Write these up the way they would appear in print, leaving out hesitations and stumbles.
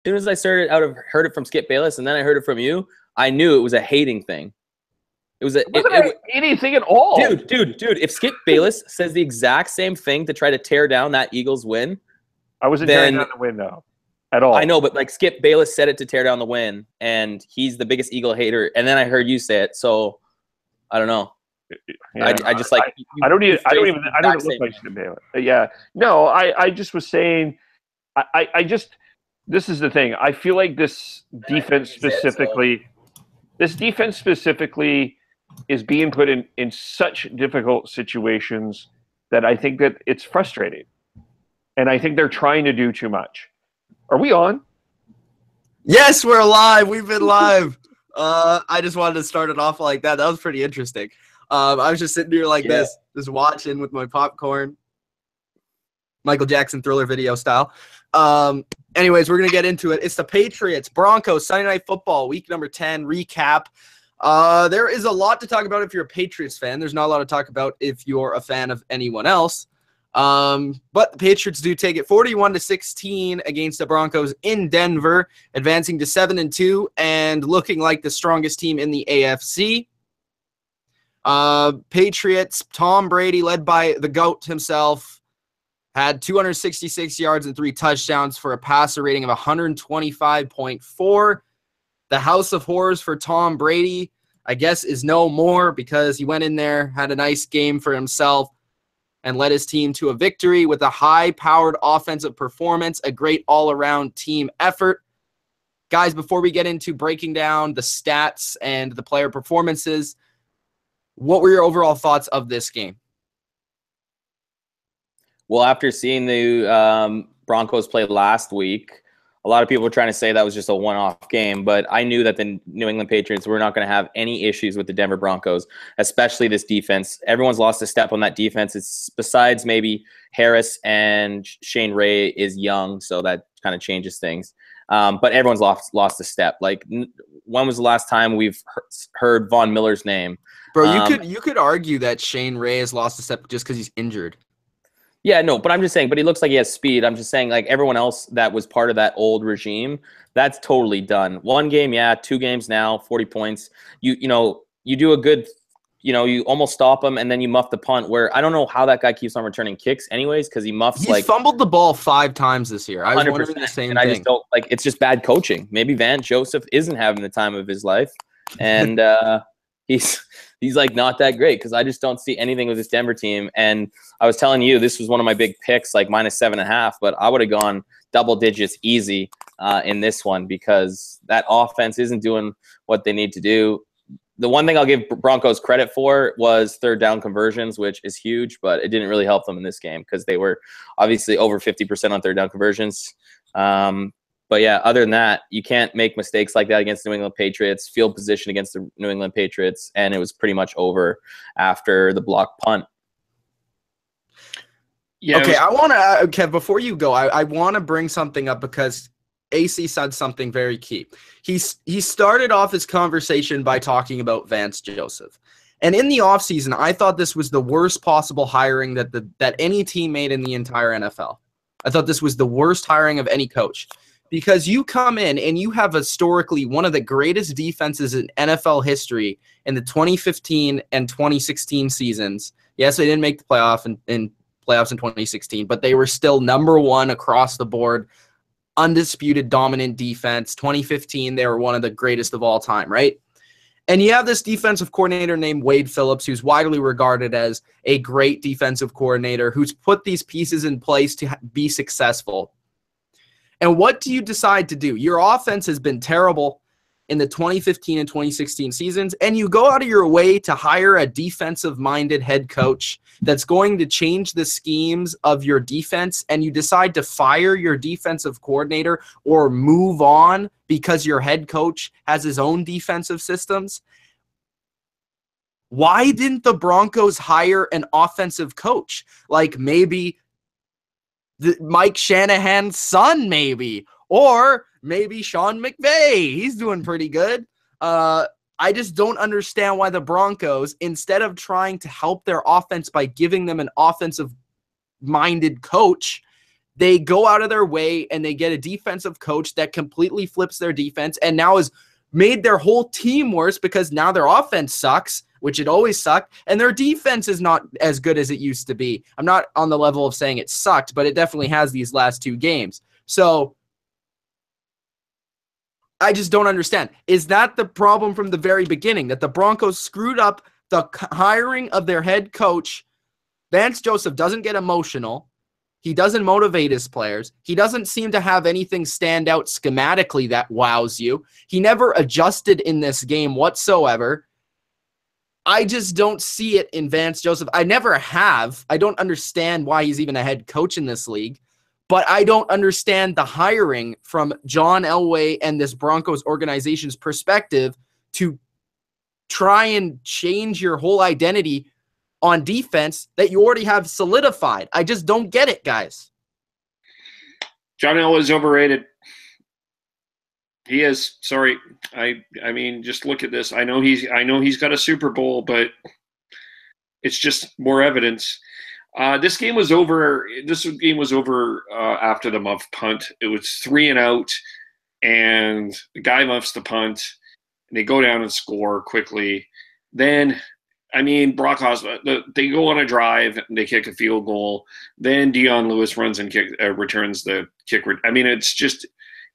soon as I heard it from Skip Bayless, and then I heard it from you, I knew it was a hating thing. It wasn't anything at all. Dude, if Skip Bayless says the exact same thing to try to tear down that Eagles win, I wasn't tearing down the win, though, at all. I know, but like Skip Bayless said it to tear down the win, and he's the biggest Eagle hater. And then I heard you say it, so I don't know. Yeah, I just like I don't look like Skip Bayless. Yeah, no, I just was saying, I just this is the thing. I feel like this defense specifically is being put in such difficult situations that I think that it's frustrating. And I think they're trying to do too much. Are we on? Yes, we're live. We've been live. I just wanted to start it off like that. That was pretty interesting. I was just sitting here like this, just watching with my popcorn. Michael Jackson Thriller video style. Anyways, we're going to get into it. It's the Patriots, Broncos, Sunday Night Football, week number 10 recap. There is a lot to talk about if you're a Patriots fan. There's not a lot to talk about if you're a fan of anyone else. But the Patriots do take it 41-16 against the Broncos in Denver, advancing to 7-2 and looking like the strongest team in the AFC. Patriots, Tom Brady, led by the GOAT himself, had 266 yards and 3 touchdowns for a passer rating of 125.4. The House of Horrors for Tom Brady, I guess, is no more because he went in there, had a nice game for himself, and led his team to a victory with a high-powered offensive performance, a great all-around team effort. Guys, before we get into breaking down the stats and the player performances, what were your overall thoughts of this game? Well, after seeing the Broncos play last week, a lot of people were trying to say that was just a one-off game, but I knew that the New England Patriots were not going to have any issues with the Denver Broncos, especially this defense. Everyone's lost a step on that defense. It's besides maybe Harris and Shane Ray is young, so that kind of changes things. But everyone's lost a step. Like, when was the last time we've heard Von Miller's name? Bro, you could argue that Shane Ray has lost a step just because he's injured. Yeah, no, but I'm just saying, but he looks like he has speed. I'm just saying, like, everyone else that was part of that old regime, that's totally done. 1 game, 2 games now, 40 points. You do a good, you almost stop him, and then you muff the punt, where I don't know how that guy keeps on returning kicks anyways, because he's fumbled the ball 5 times this year. I was wondering the same thing. I just don't, like, it's just bad coaching. Maybe Van Joseph isn't having the time of his life, and he's like not that great, because I just don't see anything with this Denver team. And I was telling you, this was one of my big picks, like -7.5, but I would have gone double digits easy in this one, because that offense isn't doing what they need to do. The one thing I'll give Broncos credit for was 3rd down conversions, which is huge, but it didn't really help them in this game because they were obviously over 50% on 3rd down conversions. But yeah, other than that, you can't make mistakes like that against the New England Patriots, field position against the New England Patriots, and it was pretty much over after the block punt. Yeah. Okay, I want to, Kev, before you go, I want to bring something up because AC said something very key. He started off his conversation by talking about Vance Joseph. And in the offseason, I thought this was the worst possible hiring that any team made in the entire NFL. I thought this was the worst hiring of any coach. Because you come in and you have historically one of the greatest defenses in NFL history in the 2015 and 2016 seasons. Yes, they didn't make the playoffs in 2016, but they were still #1 across the board, undisputed dominant defense. 2015, they were one of the greatest of all time, right? And you have this defensive coordinator named Wade Phillips, who's widely regarded as a great defensive coordinator, who's put these pieces in place to be successful. And what do you decide to do? Your offense has been terrible in the 2015 and 2016 seasons, and you go out of your way to hire a defensive-minded head coach that's going to change the schemes of your defense, and you decide to fire your defensive coordinator or move on because your head coach has his own defensive systems. Why didn't the Broncos hire an offensive coach? Like maybe Mike Shanahan's son, maybe. Or maybe Sean McVay. He's doing pretty good. I just don't understand why the Broncos, instead of trying to help their offense by giving them an offensive-minded coach, They go out of their way and they get a defensive coach that completely flips their defense and now has made their whole team worse because now their offense sucks, which it always sucked, and their defense is not as good as it used to be. I'm not on the level of saying it sucked, but it definitely has these last 2 games. So I just don't understand. Is that the problem from the very beginning, that the Broncos screwed up the hiring of their head coach? Vance Joseph doesn't get emotional. He doesn't motivate his players. He doesn't seem to have anything stand out schematically that wows you. He never adjusted in this game whatsoever. I just don't see it in Vance Joseph. I never have. I don't understand why he's even a head coach in this league. But I don't understand the hiring from John Elway and this Broncos organization's perspective to try and change your whole identity on defense that you already have solidified. I just don't get it, guys. John Elway is overrated. He is. Sorry. I mean, just look at this. I know he's got a Super Bowl, but it's just more evidence. This game was over. After the muff punt. It was 3 and out, and the guy muffs the punt, and they go down and score quickly. Then, I mean, Broncos, they go on a drive and they kick a field goal. Then Dion Lewis runs and returns the kick. I mean, it's just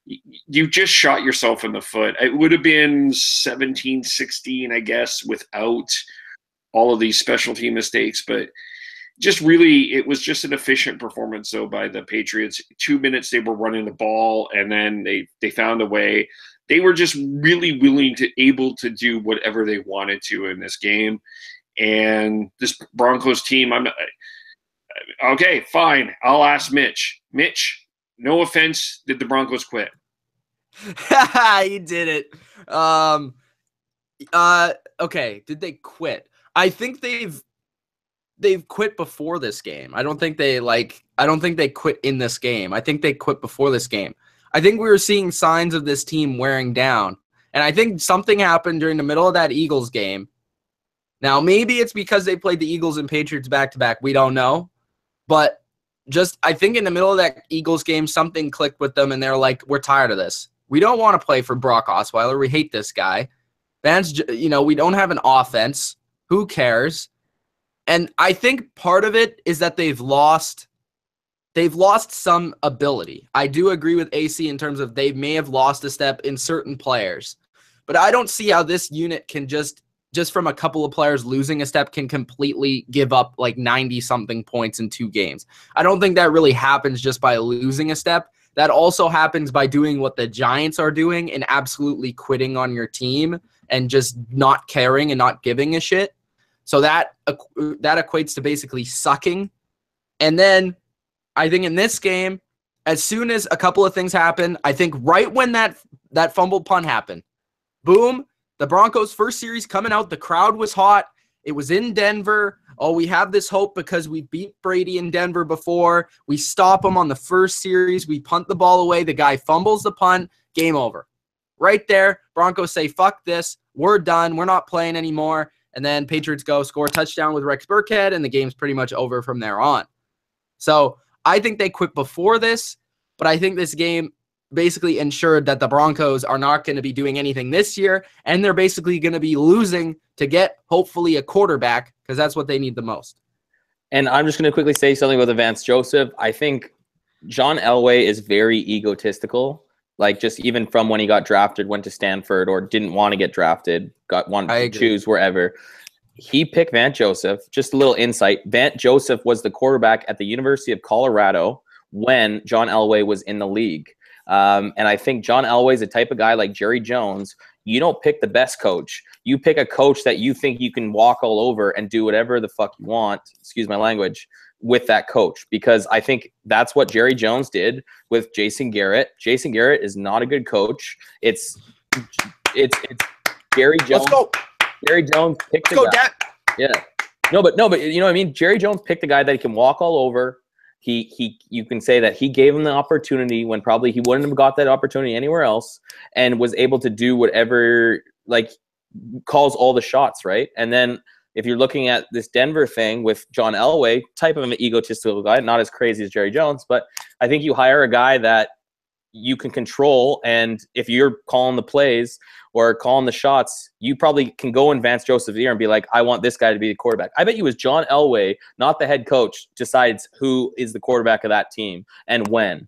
you just shot yourself in the foot. It would have been 17-16, I guess, without all of these special team mistakes, but. Just really, it was just an efficient performance, though, by the Patriots. 2 minutes they were running the ball, and then they found a way. They were just really able to do whatever they wanted to in this game. And this Broncos team, okay, fine. I'll ask Mitch. Mitch, no offense, did the Broncos quit? You did it. Okay, did they quit? I think they've quit before this game. I don't think they quit in this game. I think they quit before this game. I think we were seeing signs of this team wearing down. And I think something happened during the middle of that Eagles game. Now, maybe it's because they played the Eagles and Patriots back-to-back. We don't know. But just, I think in the middle of that Eagles game, something clicked with them, and they're like, we're tired of this. We don't want to play for Brock Osweiler. We hate this guy. Vance, we don't have an offense. Who cares? And I think part of it is that they've lost some ability. I do agree with AC in terms of they may have lost a step in certain players. But I don't see how this unit can just from a couple of players losing a step can completely give up like 90-something points in 2 games. I don't think that really happens just by losing a step. That also happens by doing what the Giants are doing and absolutely quitting on your team and just not caring and not giving a shit. So that equates to basically sucking. And then I think in this game, as soon as a couple of things happen, I think right when that fumbled punt happened, boom, the Broncos' first series coming out, the crowd was hot. It was in Denver. Oh, we have this hope because we beat Brady in Denver before. We stop him on the first series. We punt the ball away. The guy fumbles the punt. Game over. Right there, Broncos say, fuck this. We're done. We're not playing anymore. And then Patriots go score a touchdown with Rex Burkhead, and the game's pretty much over from there on. So I think they quit before this, but I think this game basically ensured that the Broncos are not going to be doing anything this year, and they're basically going to be losing to get, hopefully, a quarterback, because that's what they need the most. And I'm just going to quickly say something about the Vance Joseph. I think John Elway is very egotistical. Like, just even from when he got drafted, went to Stanford, or didn't want to get drafted, wanted to choose wherever. He picked Vance Joseph. Just a little insight. Vance Joseph was the quarterback at the University of Colorado when John Elway was in the league. And I think John Elway is the type of guy like Jerry Jones. You don't pick the best coach. You pick a coach that you think you can walk all over and do whatever the fuck you want, excuse my language, with that coach. Because I think that's what Jerry Jones did with Jason Garrett. Jason Garrett is not a good coach. It's Jerry Jones. Let's go. Jerry Jones picked the guy. Yeah. No, but you know what I mean? Jerry Jones picked a guy that he can walk all over. You can say that he gave him the opportunity when probably he wouldn't have got that opportunity anywhere else, and was able to do whatever, like, calls all the shots, right? And then if you're looking at this Denver thing with John Elway, type of an egotistical guy, not as crazy as Jerry Jones, but I think you hire a guy that you can control, and if you're calling the plays or calling the shots, you probably can go in Vance Joseph's ear and be like, I want this guy to be the quarterback. I bet you was John Elway, not the head coach, decides who is the quarterback of that team and when.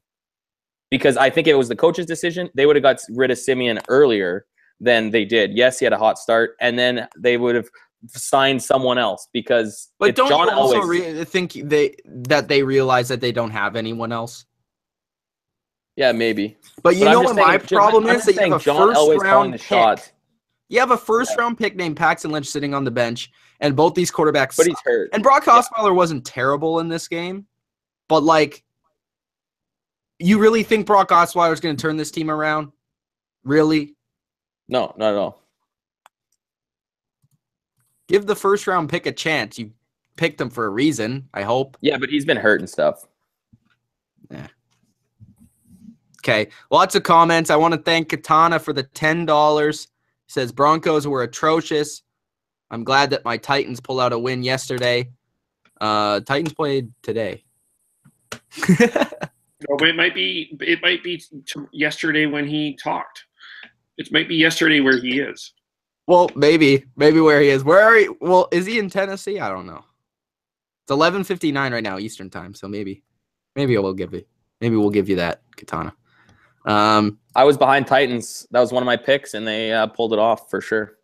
Because I think it was the coach's decision. They would have got rid of Simeon earlier than they did. Yes, he had a hot start, and then they would have signed someone else because. But don't John you also Elway's, think they realize that they don't have anyone else? yeah, maybe. But you know what my problem I'm is? That you have a John Elway's calling first-round the pick. shots. You have a first-round pick named Paxton Lynch sitting on the bench, and both these quarterbacks. But he's hurt. And Brock Osweiler wasn't terrible in this game, but like, you really think Brock Osweiler is going to turn this team around? Really? No, not at all. Give the first-round pick a chance. You picked him for a reason, I hope. Yeah, but he's been hurt and stuff. Yeah. Okay, lots of comments. I want to thank Katana for the $10. He says, Broncos were atrocious. I'm glad that my Titans pulled out a win yesterday. Titans played today. No, but it might be yesterday when he talked. It might be yesterday where he is. Well, maybe where he is. Where are he? Well, is he in Tennessee? I don't know. It's 11:59 right now Eastern time, so maybe we'll give you that, Katana. I was behind Titans. That was one of my picks, and they pulled it off for sure.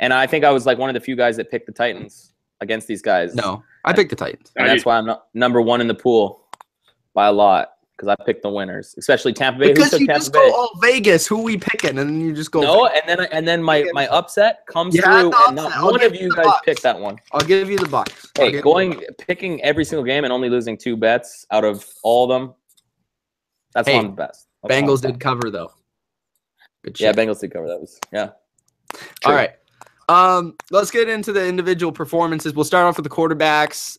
And I think I was like one of the few guys that picked the Titans against these guys. No, I picked the Titans. And that's why I'm not number one in the pool by a lot, because I picked the winners, especially Tampa Bay. Because you just go all Vegas. Who we picking? And then you just go. No, and then my upset comes through, and not one of you guys picked that one. I'll give you the Bucks. Hey, picking every single game and only losing 2 bets out of all of them. That's one of the best. Bengals did cover though. Good shit. Yeah, Bengals did cover. That was All right. Let's get into the individual performances. We'll start off with the quarterbacks.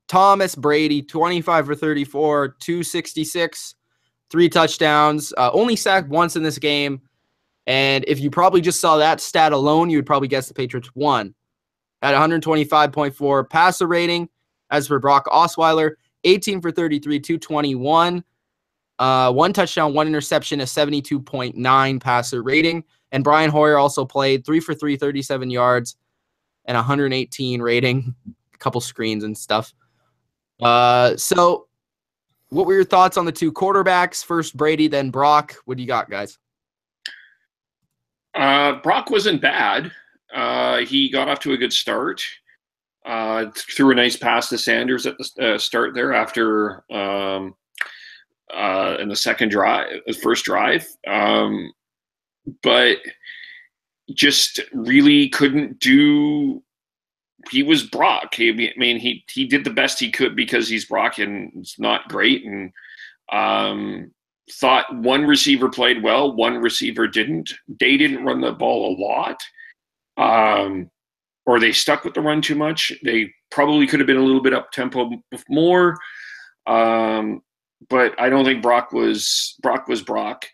Thomas Brady, 25 for 34, 266, 3 touchdowns. Only sacked once in this game. And if you probably just saw that stat alone, you would probably guess the Patriots won. At 125.4 passer rating. As for Brock Osweiler, 18 for 33, 221. 1 touchdown, 1 interception, a 72.9 passer rating. And Brian Hoyer also played 3 for 3, 37 yards, and 118 rating, a couple screens and stuff. So what were your thoughts on the 2 quarterbacks? First Brady, then Brock. What do you got, guys? Brock wasn't bad. He got off to a good start. Threw a nice pass to Sanders at the start there after in the first drive. But just really couldn't do. He was Brock. I mean, he did the best he could because he's Brock and it's not great. And thought one receiver played well, one receiver didn't. They didn't run the ball a lot, or they stuck with the run too much. They probably could have been a little bit up tempo more. But I don't think Brock was Brock.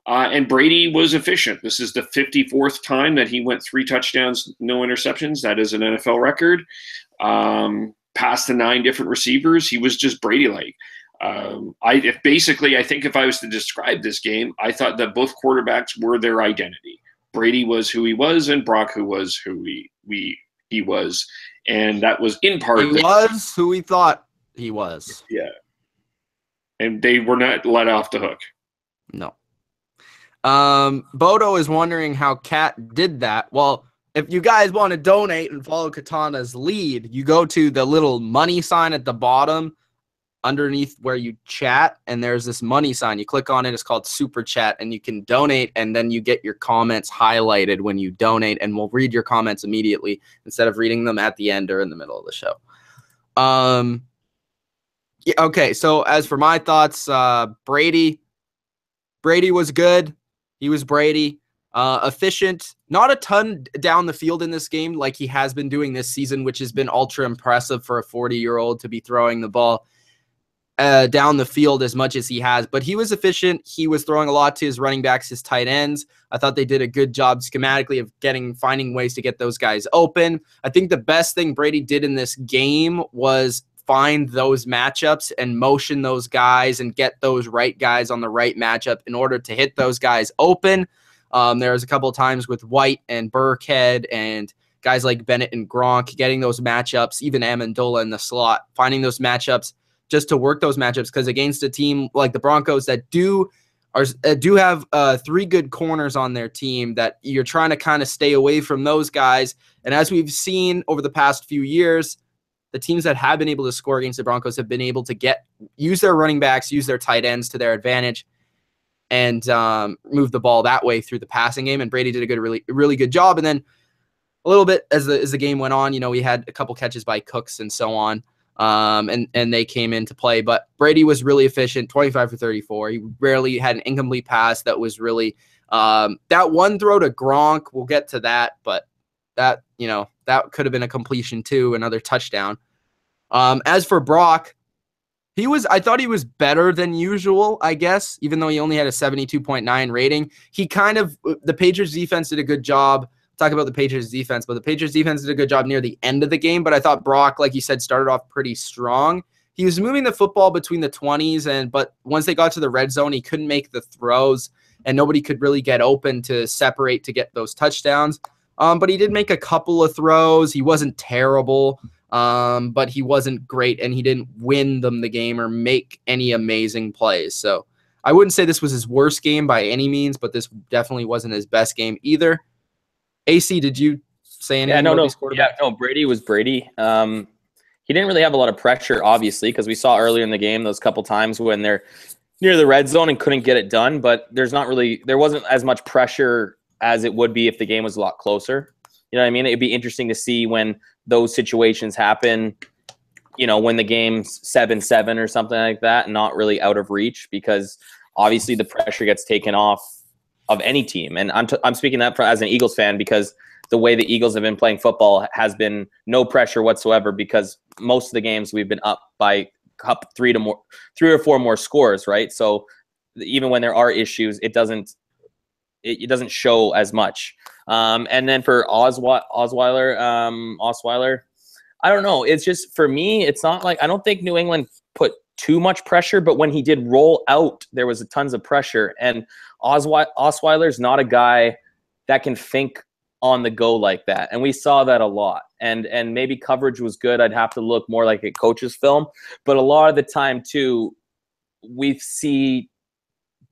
And Brady was efficient. This is the 54th time that he went 3 touchdowns, no interceptions. That is an NFL record. Passed to 9 different receivers. He was just Brady-like. I think if I was to describe this game, I thought that both quarterbacks were their identity. Brady was who he was, and Brock who was who he was. And that was in part. He was who he thought he was. Yeah. And they were not let off the hook. No. Bodo is wondering how Kat did that. Well, if you guys want to donate and follow Katana's lead, you go to the little money sign at the bottom underneath where you chat, and there's this money sign. You click on it. It's called Super Chat, and you can donate, and then you get your comments highlighted when you donate, and we'll read your comments immediately instead of reading them at the end or in the middle of the show. Yeah, okay, so as for my thoughts, Brady was good. He was Brady. Efficient. Not a ton down the field in this game like he has been doing this season, which has been ultra impressive for a 40-year-old to be throwing the ball. down the field as much as he has, but he was efficient. He was throwing a lot to his running backs, his tight ends. I thought they did a good job schematically of finding ways to get those guys open. I think the best thing Brady did in this game was find those matchups and motion those guys and get those right guys on the right matchup in order to hit those guys open. There was a couple of times with White and Burkhead and guys like Bennett and Gronk getting those matchups, even Amendola in the slot, finding those matchups just to work those matchups, because against a team like the Broncos that do have 3 good corners on their team, that you're trying to kind of stay away from those guys. And as we've seen over the past few years, the teams that have been able to score against the Broncos have been able to use their running backs, use their tight ends to their advantage, and move the ball that way through the passing game. And Brady did a really good job. And then a little bit as the game went on, we had a couple catches by Cooks and so on. And they came into play, but Brady was really efficient, 25 for 34. He rarely had an incomplete pass that was really that one throw to Gronk. We'll get to that, but that could have been a completion too, another touchdown. As for Brock, I thought he was better than usual, I guess, even though he only had a 72.9 rating. The Patriots defense did a good job. Talk about the Patriots defense, but the Patriots defense did a good job near the end of the game. But I thought Brock, like you said, started off pretty strong. He was moving the football between the 20s, but once they got to the red zone, he couldn't make the throws, and nobody could really get open to separate to get those touchdowns. But he did make a couple of throws. He wasn't terrible, but he wasn't great, and he didn't win them the game or make any amazing plays. So I wouldn't say this was his worst game by any means, but this definitely wasn't his best game either. AC, did you say anything about these quarterbacks? No, Brady was Brady. He didn't really have a lot of pressure, obviously, because we saw earlier in the game those couple times when they're near the red zone and couldn't get it done. But there wasn't as much pressure as it would be if the game was a lot closer. You know what I mean? It'd be interesting to see when those situations happen, when the game's 7-7 or something like that, not really out of reach, because obviously the pressure gets taken off of any team. And I'm speaking that as an Eagles fan, because the way the Eagles have been playing football has been no pressure whatsoever, because most of the games we've been up by 3 or 4 more scores, right? So even when there are issues, it doesn't show as much. And then for Osweiler, I don't know. It's just, for me, it's not like, I don't think New England put too much pressure, but when he did roll out, there was tons of pressure. And Osweiler's not a guy that can think on the go like that, and we saw that a lot. And maybe coverage was good. I'd have to look more like a coach's film, but a lot of the time too, we see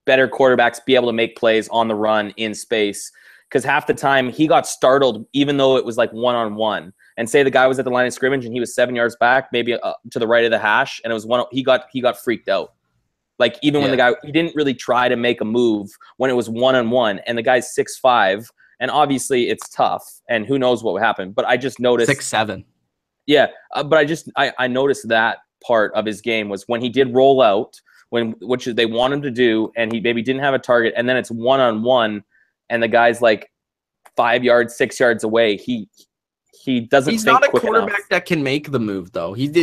better quarterbacks be able to make plays on the run in space, because half the time he got startled, even though it was like one-on-one. And say the guy was at the line of scrimmage and he was 7 yards back, maybe to the right of the hash, and it was he got freaked out. Like, even when he didn't really try to make a move when it was one-on-one, and the guy's 6'5", and obviously it's tough, and who knows what would happen. But I just noticed 6'7". Yeah, but I noticed that part of his game was when he did roll out, which they want him to do, and he maybe didn't have a target, and then it's one-on-one, and the guy's like 5 yards, 6 yards away. He doesn't. He's think not a quarterback enough. That can make the move, though. He's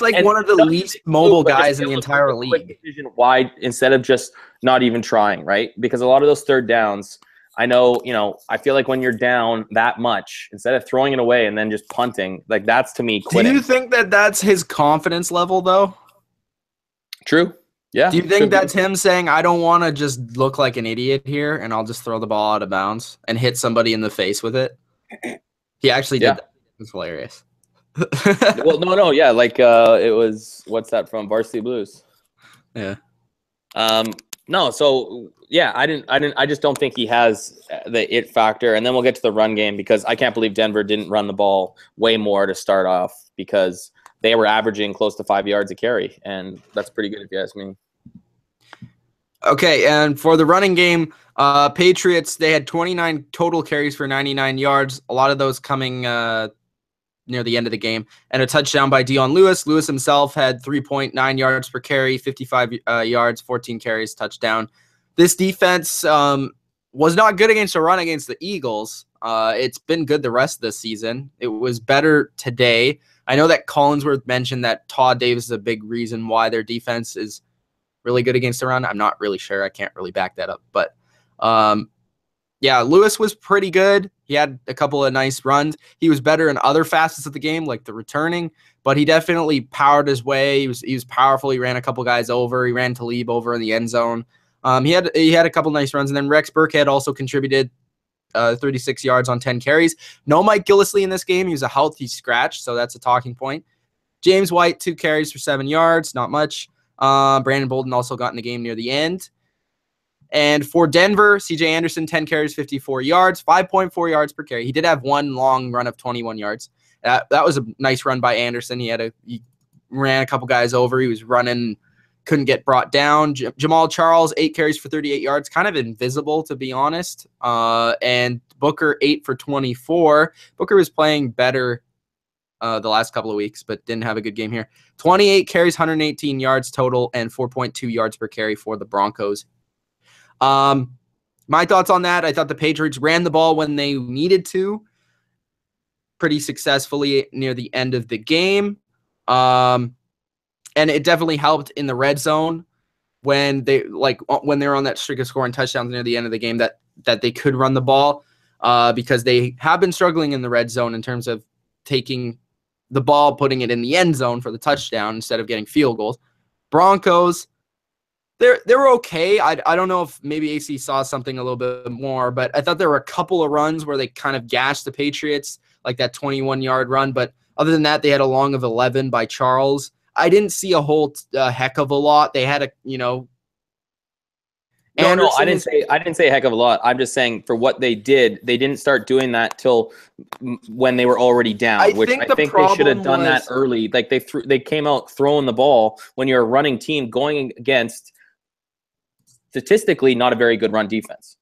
like one of the least mobile guys in the entire league. Wide instead of just not even trying, right? Because a lot of those third downs, I know, I feel like when you're down that much, instead of throwing it away and then just punting, like, that's to me quitting. Do you think that that's his confidence level, though? True. Yeah. Do you think that's him saying, I don't want to just look like an idiot here, and I'll just throw the ball out of bounds and hit somebody in the face with it? He actually did that. It's hilarious. Well, no, yeah, like it was, what's that from? Varsity Blues. Yeah. No, so yeah, I just don't think he has the it factor. And then we'll get to the run game, because I can't believe Denver didn't run the ball way more to start off, because they were averaging close to 5 yards a carry, and that's pretty good if you ask me. Okay, and for the running game, Patriots, they had 29 total carries for 99 yards, a lot of those coming near the end of the game, and a touchdown by Dion Lewis. Lewis himself had 3.9 yards per carry, 55 yards, 14 carries, touchdown. This defense was not good against a run against the Eagles. It's been good the rest of the season. It was better today. I know that Collinsworth mentioned that Todd Davis is a big reason why their defense is really good against the run. I'm not really sure. I can't really back that up. But, yeah, Lewis was pretty good. He had a couple of nice runs. He was better in other facets of the game, like the returning, but he definitely powered his way. He was powerful. He ran a couple guys over. He ran Talib over in the end zone. He had a couple nice runs, and then Rex Burkhead also contributed 36 yards on 10 carries. No Mike Gillislee in this game. He was a healthy scratch, so that's a talking point. James White, 2 carries for 7 yards, not much. Brandon Bolden also got in the game near the end. And for Denver, CJ Anderson, 10 carries, 54 yards, 5.4 yards per carry. He did have one long run of 21 yards. That was a nice run by Anderson. He ran a couple guys over. He was running, couldn't get brought down. Jamal Charles, 8 carries for 38 yards, kind of invisible, to be honest. And Booker, 8 for 24. Booker was playing better the last couple of weeks, but didn't have a good game here. 28 carries, 118 yards total, and 4.2 yards per carry for the Broncos. My thoughts on that, I thought the Patriots ran the ball when they needed to pretty successfully near the end of the game. And it definitely helped in the red zone when they were on that streak of scoring touchdowns near the end of the game that they could run the ball because they have been struggling in the red zone in terms of taking the ball, putting it in the end zone for the touchdown instead of getting field goals. Broncos, they were okay. I don't know if maybe AC saw something a little bit more, but I thought there were a couple of runs where they kind of gashed the Patriots, like that 21-yard run. But other than that, they had a long of 11 by Charles. I didn't see a whole heck of a lot. They had No, I didn't say a heck of a lot. I'm just saying for what they did, they didn't start doing that till when they were already down, I think they should have done that early. Like they came out throwing the ball when you're a running team going against statistically not a very good run defense.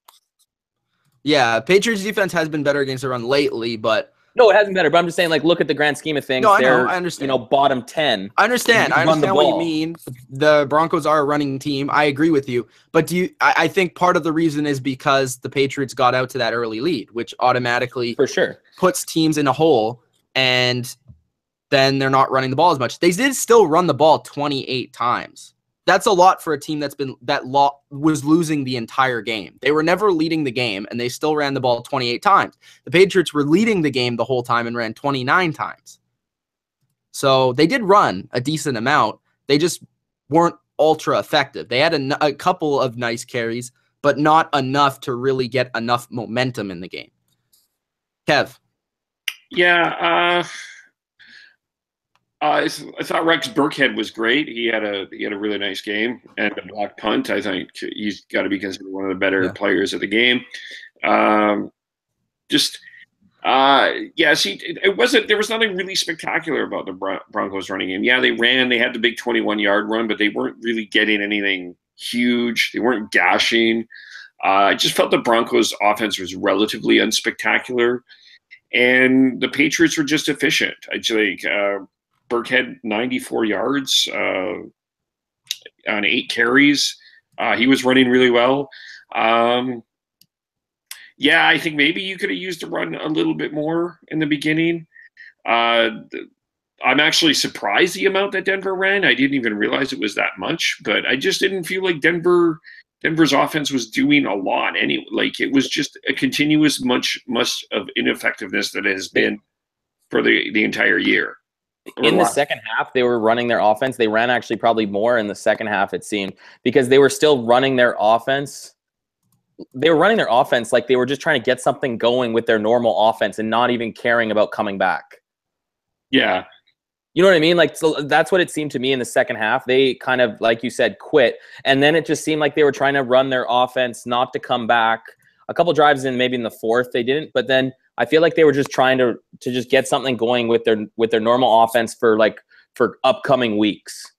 Yeah, Patriots defense has been better against the run lately, but no, it hasn't better. But I'm just saying, like, look at the grand scheme of things. No, I know. I understand. Bottom 10. I understand. I understand what you mean. The Broncos are a running team. I agree with you. But I think part of the reason is because the Patriots got out to that early lead, which automatically for sure puts teams in a hole, and then they're not running the ball as much. They did still run the ball 28 times. That's a lot for a team was losing the entire game. They were never leading the game, and they still ran the ball 28 times. The Patriots were leading the game the whole time and ran 29 times. So they did run a decent amount. They just weren't ultra effective. They had a couple of nice carries, but not enough to really get enough momentum in the game. Kev? Yeah, I thought Rex Burkhead was great. He had a really nice game and a block punt. I think he's got to be considered one of the better players of the game. It wasn't. There was nothing really spectacular about the Broncos running game. Yeah, they ran. They had the big 21-yard run, but they weren't really getting anything huge. They weren't gashing. I just felt the Broncos' offense was relatively unspectacular, and the Patriots were just efficient. I think. Burkhead 94 yards on 8 carries. He was running really well. I think maybe you could have used the run a little bit more in the beginning. I'm actually surprised the amount that Denver ran. I didn't even realize it was that much, but I just didn't feel like Denver's offense was doing a lot. Like it was just a continuous much of ineffectiveness that it has been for the entire year. In the second half, they were running their offense. They ran actually probably more in the second half, it seemed, because they were still running their offense. They were running their offense like they were just trying to get something going with their normal offense and not even caring about coming back. Yeah. You know what I mean? Like, so that's what it seemed to me in the second half. They kind of, like you said, quit. And then it just seemed like they were trying to run their offense, not to come back. A couple drives in, maybe in the fourth, they didn't. But then I feel like they were just trying to just get something going with their normal offense for upcoming weeks.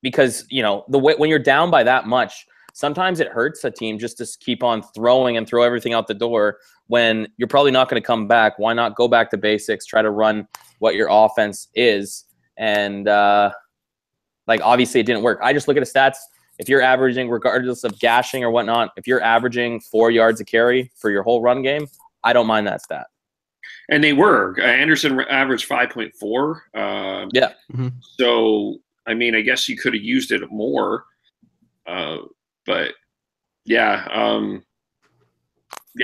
Because, when you're down by that much, sometimes it hurts a team just to keep on throwing and throw everything out the door when you're probably not going to come back. Why not go back to basics, try to run what your offense is? And obviously it didn't work. I just look at the stats. If you're averaging, regardless of gashing or whatnot, if you're averaging 4 yards a carry for your whole run game, I don't mind that stat. And they were. Anderson averaged 5.4. Yeah. So, I mean, I guess you could have used it more. But, yeah.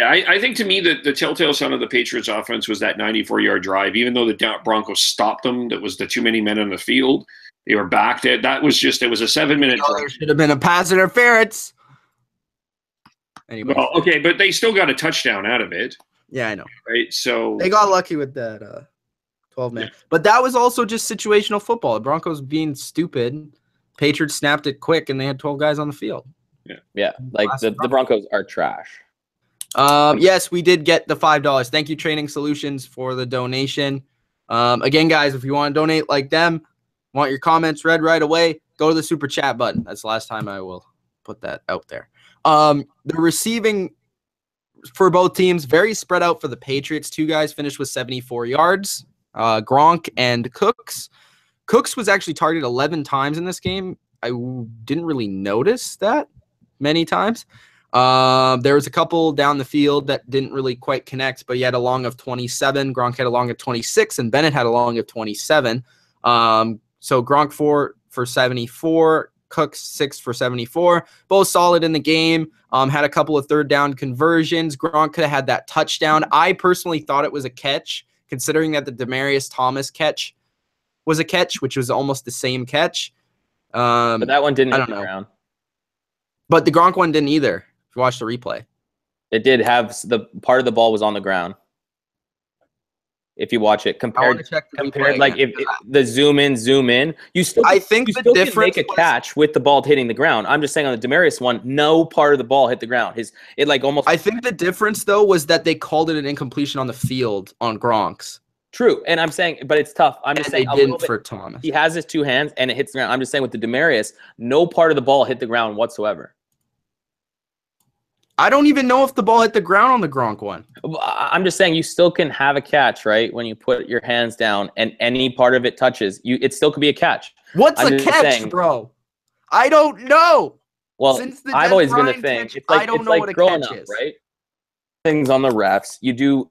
I think to me the telltale sign of the Patriots offense was that 94-yard drive. Even though the Broncos stopped them, that was the too many men on the field. They were backed. That was just, it was a 7-minute drive. There should have been a pass interference. Anyway. Well, okay, but they still got a touchdown out of it. Yeah, I know. Right, so they got lucky with that 12-man. Yeah. But that was also just situational football. The Broncos being stupid. Patriots snapped it quick, and they had 12 guys on the field. Yeah. Like the Broncos are trash. Yes, we did get the $5. Thank you, Training Solutions, for the donation. Again, guys, if you want to donate like them, want your comments read right away, go to the super chat button. That's the last time I will put that out there. The receiving for both teams, very spread out for the Patriots. 2 guys finished with 74 yards, Gronk and Cooks. Cooks was actually targeted 11 times in this game. I didn't really notice that many times. There was a couple down the field that didn't really quite connect, but he had a long of 27. Gronk had a long of 26, and Bennett had a long of 27. So Gronk 4 for 74. Cooks 6 for 74, both solid in the game. Had a couple of third down conversions. Gronk could have had that touchdown. I personally thought it was a catch, considering that the Demaryius Thomas catch was a catch, which was almost the same catch. But that one didn't hit the ground. But the Gronk one didn't either. If you watch the replay, it did have the part of the ball was on the ground. If you watch it, compared like if the zoom in, you still I think you the still difference can make a catch with the ball hitting the ground. I'm just saying on the Demaryius one, no part of the ball hit the ground. It like almost. I think the difference though was that they called it an incompletion on the field on Gronk's. True, and I'm saying, but it's tough. I'm just saying they didn't for Thomas. He has his 2 hands and it hits the ground. I'm just saying with the Demaryius, no part of the ball hit the ground whatsoever. I don't even know if the ball hit the ground on the Gronk one. I'm just saying you still can have a catch, right? When you put your hands down and any part of it touches, it still could be a catch. What's a catch, bro? I don't know. Well, I've always been the thing. It's like, I don't know what a catch is. Right? Things on the refs. You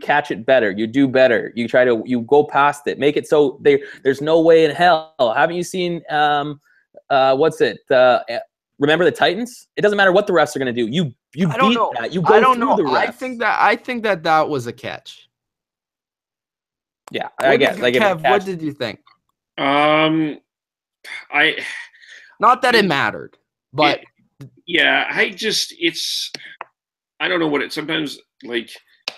catch it better. You do better. You go past it. Make it so there's no way in hell. Haven't you seen remember the Titans? It doesn't matter what the refs are going to do. You beat that. You go through the refs. I think that was a catch. Yeah, I guess. Kev, what did you think? Not that it mattered, but I don't know what it. Sometimes like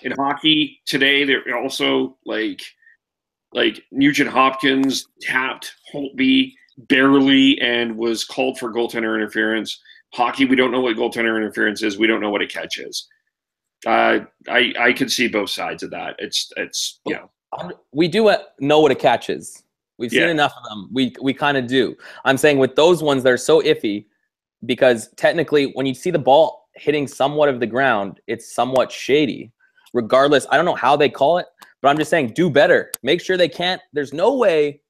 in hockey today, they're also like Nugent Hopkins tapped Holtby barely and was called for goaltender interference. Hockey, we don't know what goaltender interference is. We don't know what a catch is. I could see both sides of that. It's we do know what a catch is. We've seen enough of them. We kind of do. I'm saying with those ones, they're so iffy because technically when you see the ball hitting somewhat of the ground, it's somewhat shady. Regardless, I don't know how they call it, but I'm just saying do better. Make sure they can't. There's no way.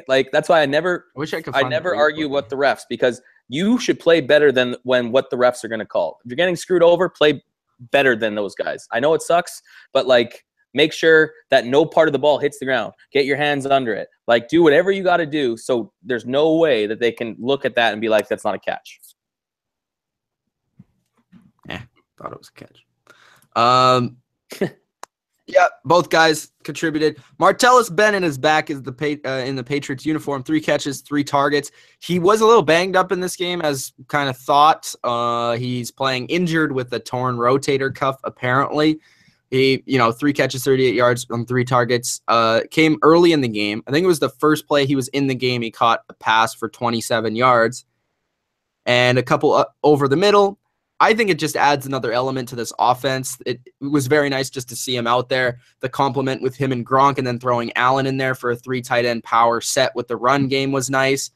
Like that's why I never argue with the refs because you should play better than what the refs are going to call. If you're getting screwed over, play better than those guys. I know it sucks, but like make sure that no part of the ball hits the ground. Get your hands under it. Like do whatever you got to do so there's no way that they can look at that and be like, that's not a catch. Thought it was a catch. Yeah, both guys contributed. Martellus Bennett is back in the Patriots uniform. 3 catches, 3 targets. He was a little banged up in this game, as kind of thought. He's playing injured with a torn rotator cuff, apparently. He, 3 catches, 38 yards on 3 targets. Came early in the game. I think it was the first play he was in the game. He caught a pass for 27 yards and a couple over the middle. I think it just adds another element to this offense. It was very nice just to see him out there. The compliment with him and Gronk and then throwing Allen in there for a 3 tight end power set with the run game was nice.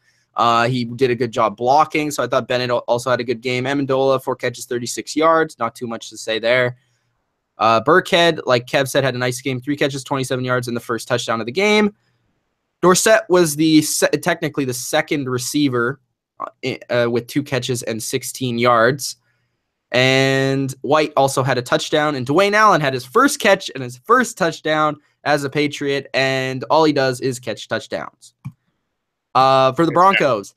He did a good job blocking, so I thought Bennett also had a good game. Amendola, 4 catches, 36 yards. Not too much to say there. Burkhead, like Kev said, had a nice game. 3 catches, 27 yards in the first touchdown of the game. Dorsett was technically the second receiver with 2 catches and 16 yards. And White also had a touchdown, and Dwayne Allen had his first catch and his first touchdown as a Patriot, and all he does is catch touchdowns. For the Broncos,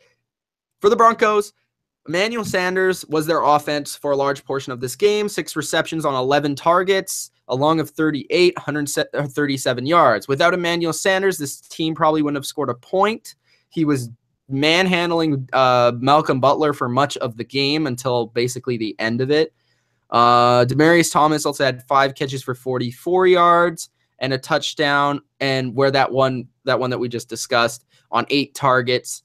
Emmanuel Sanders was their offense for a large portion of this game. 6 receptions on 11 targets, a long of 38, 137 yards. Without Emmanuel Sanders, this team probably wouldn't have scored a point. He was manhandling Malcolm Butler for much of the game until basically the end of it. Demaryius Thomas also had 5 catches for 44 yards and a touchdown, and where that one that we just discussed on 8 targets.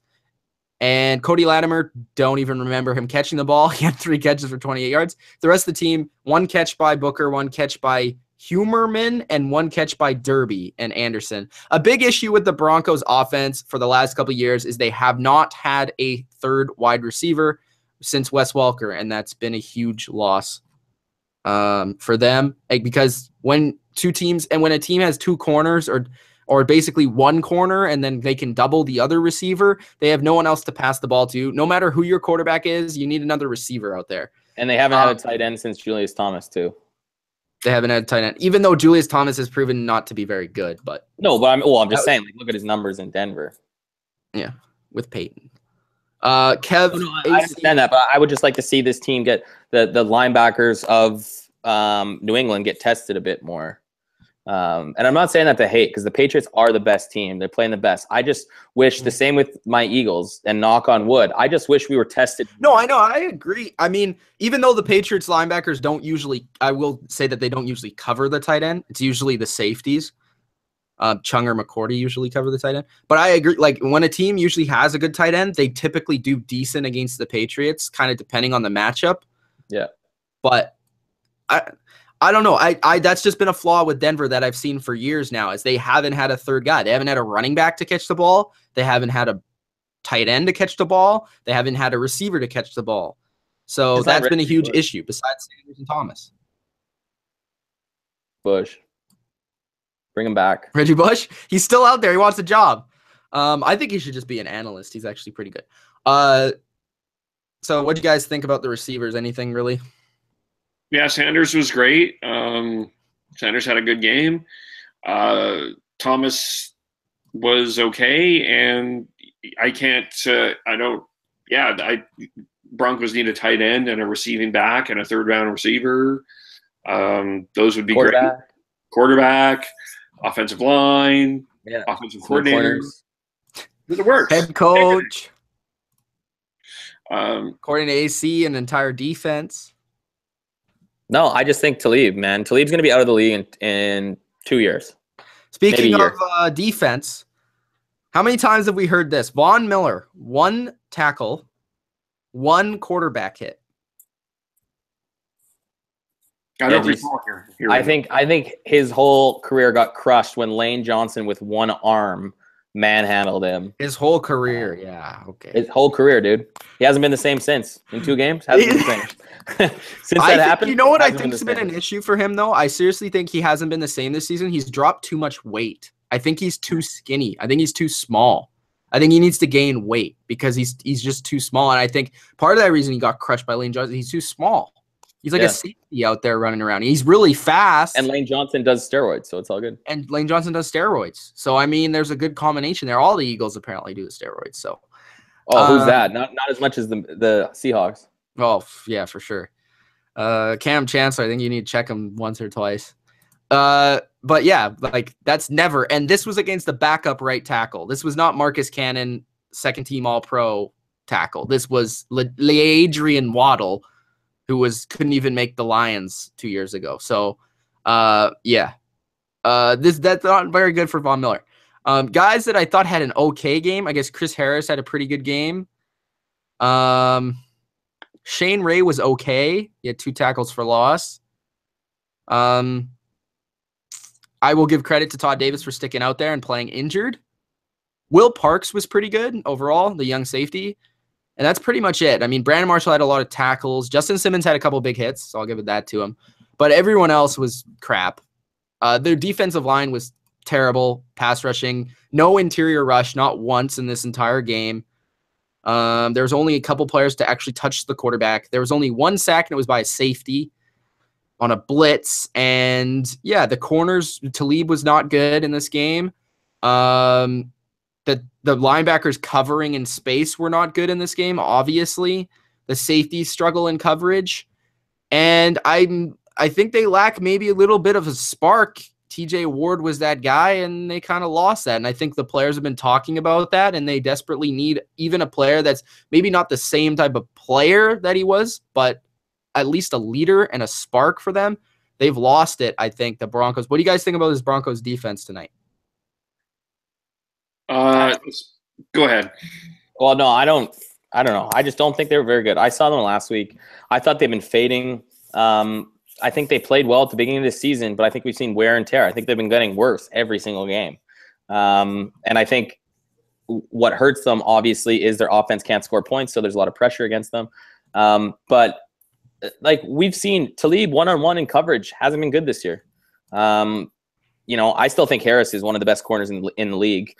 And Cody Latimer, don't even remember him catching the ball. He had 3 catches for 28 yards. The rest of the team, 1 catch by Booker, 1 catch by Humerman, and 1 catch by Derby and Anderson. A big issue with the Broncos offense for the last couple of years is they have not had a third wide receiver since Wes Welker, and that's been a huge loss for them. Because when a team has 2 corners or basically 1 corner, and then they can double the other receiver, they have no one else to pass the ball to. No matter who your quarterback is, you need another receiver out there. And they haven't had a tight end since Julius Thomas, too. They haven't had a tight end, even though Julius Thomas has proven not to be very good. But I'm just saying, look at his numbers in Denver. Yeah, with Peyton. Kev, I understand that, but I would just like to see this team get the linebackers of New England get tested a bit more. And I'm not saying that to hate, because the Patriots are the best team. They're playing the best. I just wish the same with my Eagles, and knock on wood, I just wish we were tested. No, I know. I agree. I mean, even though the Patriots linebackers don't usually, I will say that they don't usually cover the tight end. It's usually the safeties. Chung or McCourty usually cover the tight end. But I agree. Like, when a team usually has a good tight end, they typically do decent against the Patriots, kind of depending on the matchup. Yeah. But I don't know. I that's just been a flaw with Denver that I've seen for years now, is they haven't had a third guy. They haven't had a running back to catch the ball. They haven't had a tight end to catch the ball. They haven't had a receiver to catch the ball. So that's been a huge issue besides Sanders and Thomas. Bush. Bring him back. Reggie Bush? He's still out there. He wants a job. I think he should just be an analyst. He's actually pretty good. So what do you guys think about the receivers? Anything really? Yeah, Sanders was great. Sanders had a good game. Thomas was okay, and Broncos need a tight end and a receiving back and a third-round receiver. Those would be great. Quarterback, offensive line, offensive coordinator. It works. Head coach. According to AC, an entire defense. No, I just think Talib, man. Talib's going to be out of the league in 2 years. Speaking of defense, how many times have we heard this? Von Miller, 1 tackle, 1 quarterback hit. I think his whole career got crushed when Lane Johnson with 1 arm manhandled him. His whole career, yeah, okay. His whole career, dude. He hasn't been the same since. In 2 games, hasn't been the same. Since that happened, you know what I think's been an issue for him, though? I seriously think he hasn't been the same this season. He's dropped too much weight. I think he's too skinny. I think he's too small. I think he needs to gain weight because he's just too small. And I think part of that reason he got crushed by Lane Johnson, he's too small. He's like a safety out there running around. He's really fast. And Lane Johnson does steroids, so it's all good. So, I mean, there's a good combination there. All the Eagles apparently do the steroids. So, who's that? Not as much as the Seahawks. Oh, yeah, for sure. Cam Chancellor, I think you need to check him once or twice. But yeah, like that's never. And this was against the backup right tackle. This was not Marcus Cannon, second team All-Pro tackle. This was LeAdrian Waddle, who couldn't even make the Lions 2 years ago. So, yeah, that's not very good for Von Miller. Guys that I thought had an okay game. I guess Chris Harris had a pretty good game. Shane Ray was okay. He had 2 tackles for loss. I will give credit to Todd Davis for sticking out there and playing injured. Will Parks was pretty good overall, the young safety. And that's pretty much it. I mean, Brandon Marshall had a lot of tackles. Justin Simmons had a couple big hits, so I'll give it that to him. But everyone else was crap. Their defensive line was terrible. Pass rushing. No interior rush, not once in this entire game. There was only a couple players to actually touch the quarterback. There was only one sack, and it was by a safety on a blitz. And yeah, the corners, Talib was not good in this game. The linebackers covering in space were not good in this game, obviously. The safeties struggle in coverage. And I think they lack maybe a little bit of a spark. TJ Ward was that guy, and they kind of lost that. And I think the players have been talking about that, and they desperately need even a player that's maybe not the same type of player that he was, but at least a leader and a spark for them. They've lost it, I think, the Broncos. What do you guys think about this Broncos defense tonight? Go ahead. Well, no, I don't know. I just don't think they were very good. I saw them last week. I thought they've been fading. I think they played well at the beginning of the season, but I think we've seen wear and tear. I think they've been getting worse every single game. And I think what hurts them, obviously, is their offense can't score points, so there's a lot of pressure against them. But like we've seen, Talib one-on-one in coverage hasn't been good this year. I still think Harris is one of the best corners in the league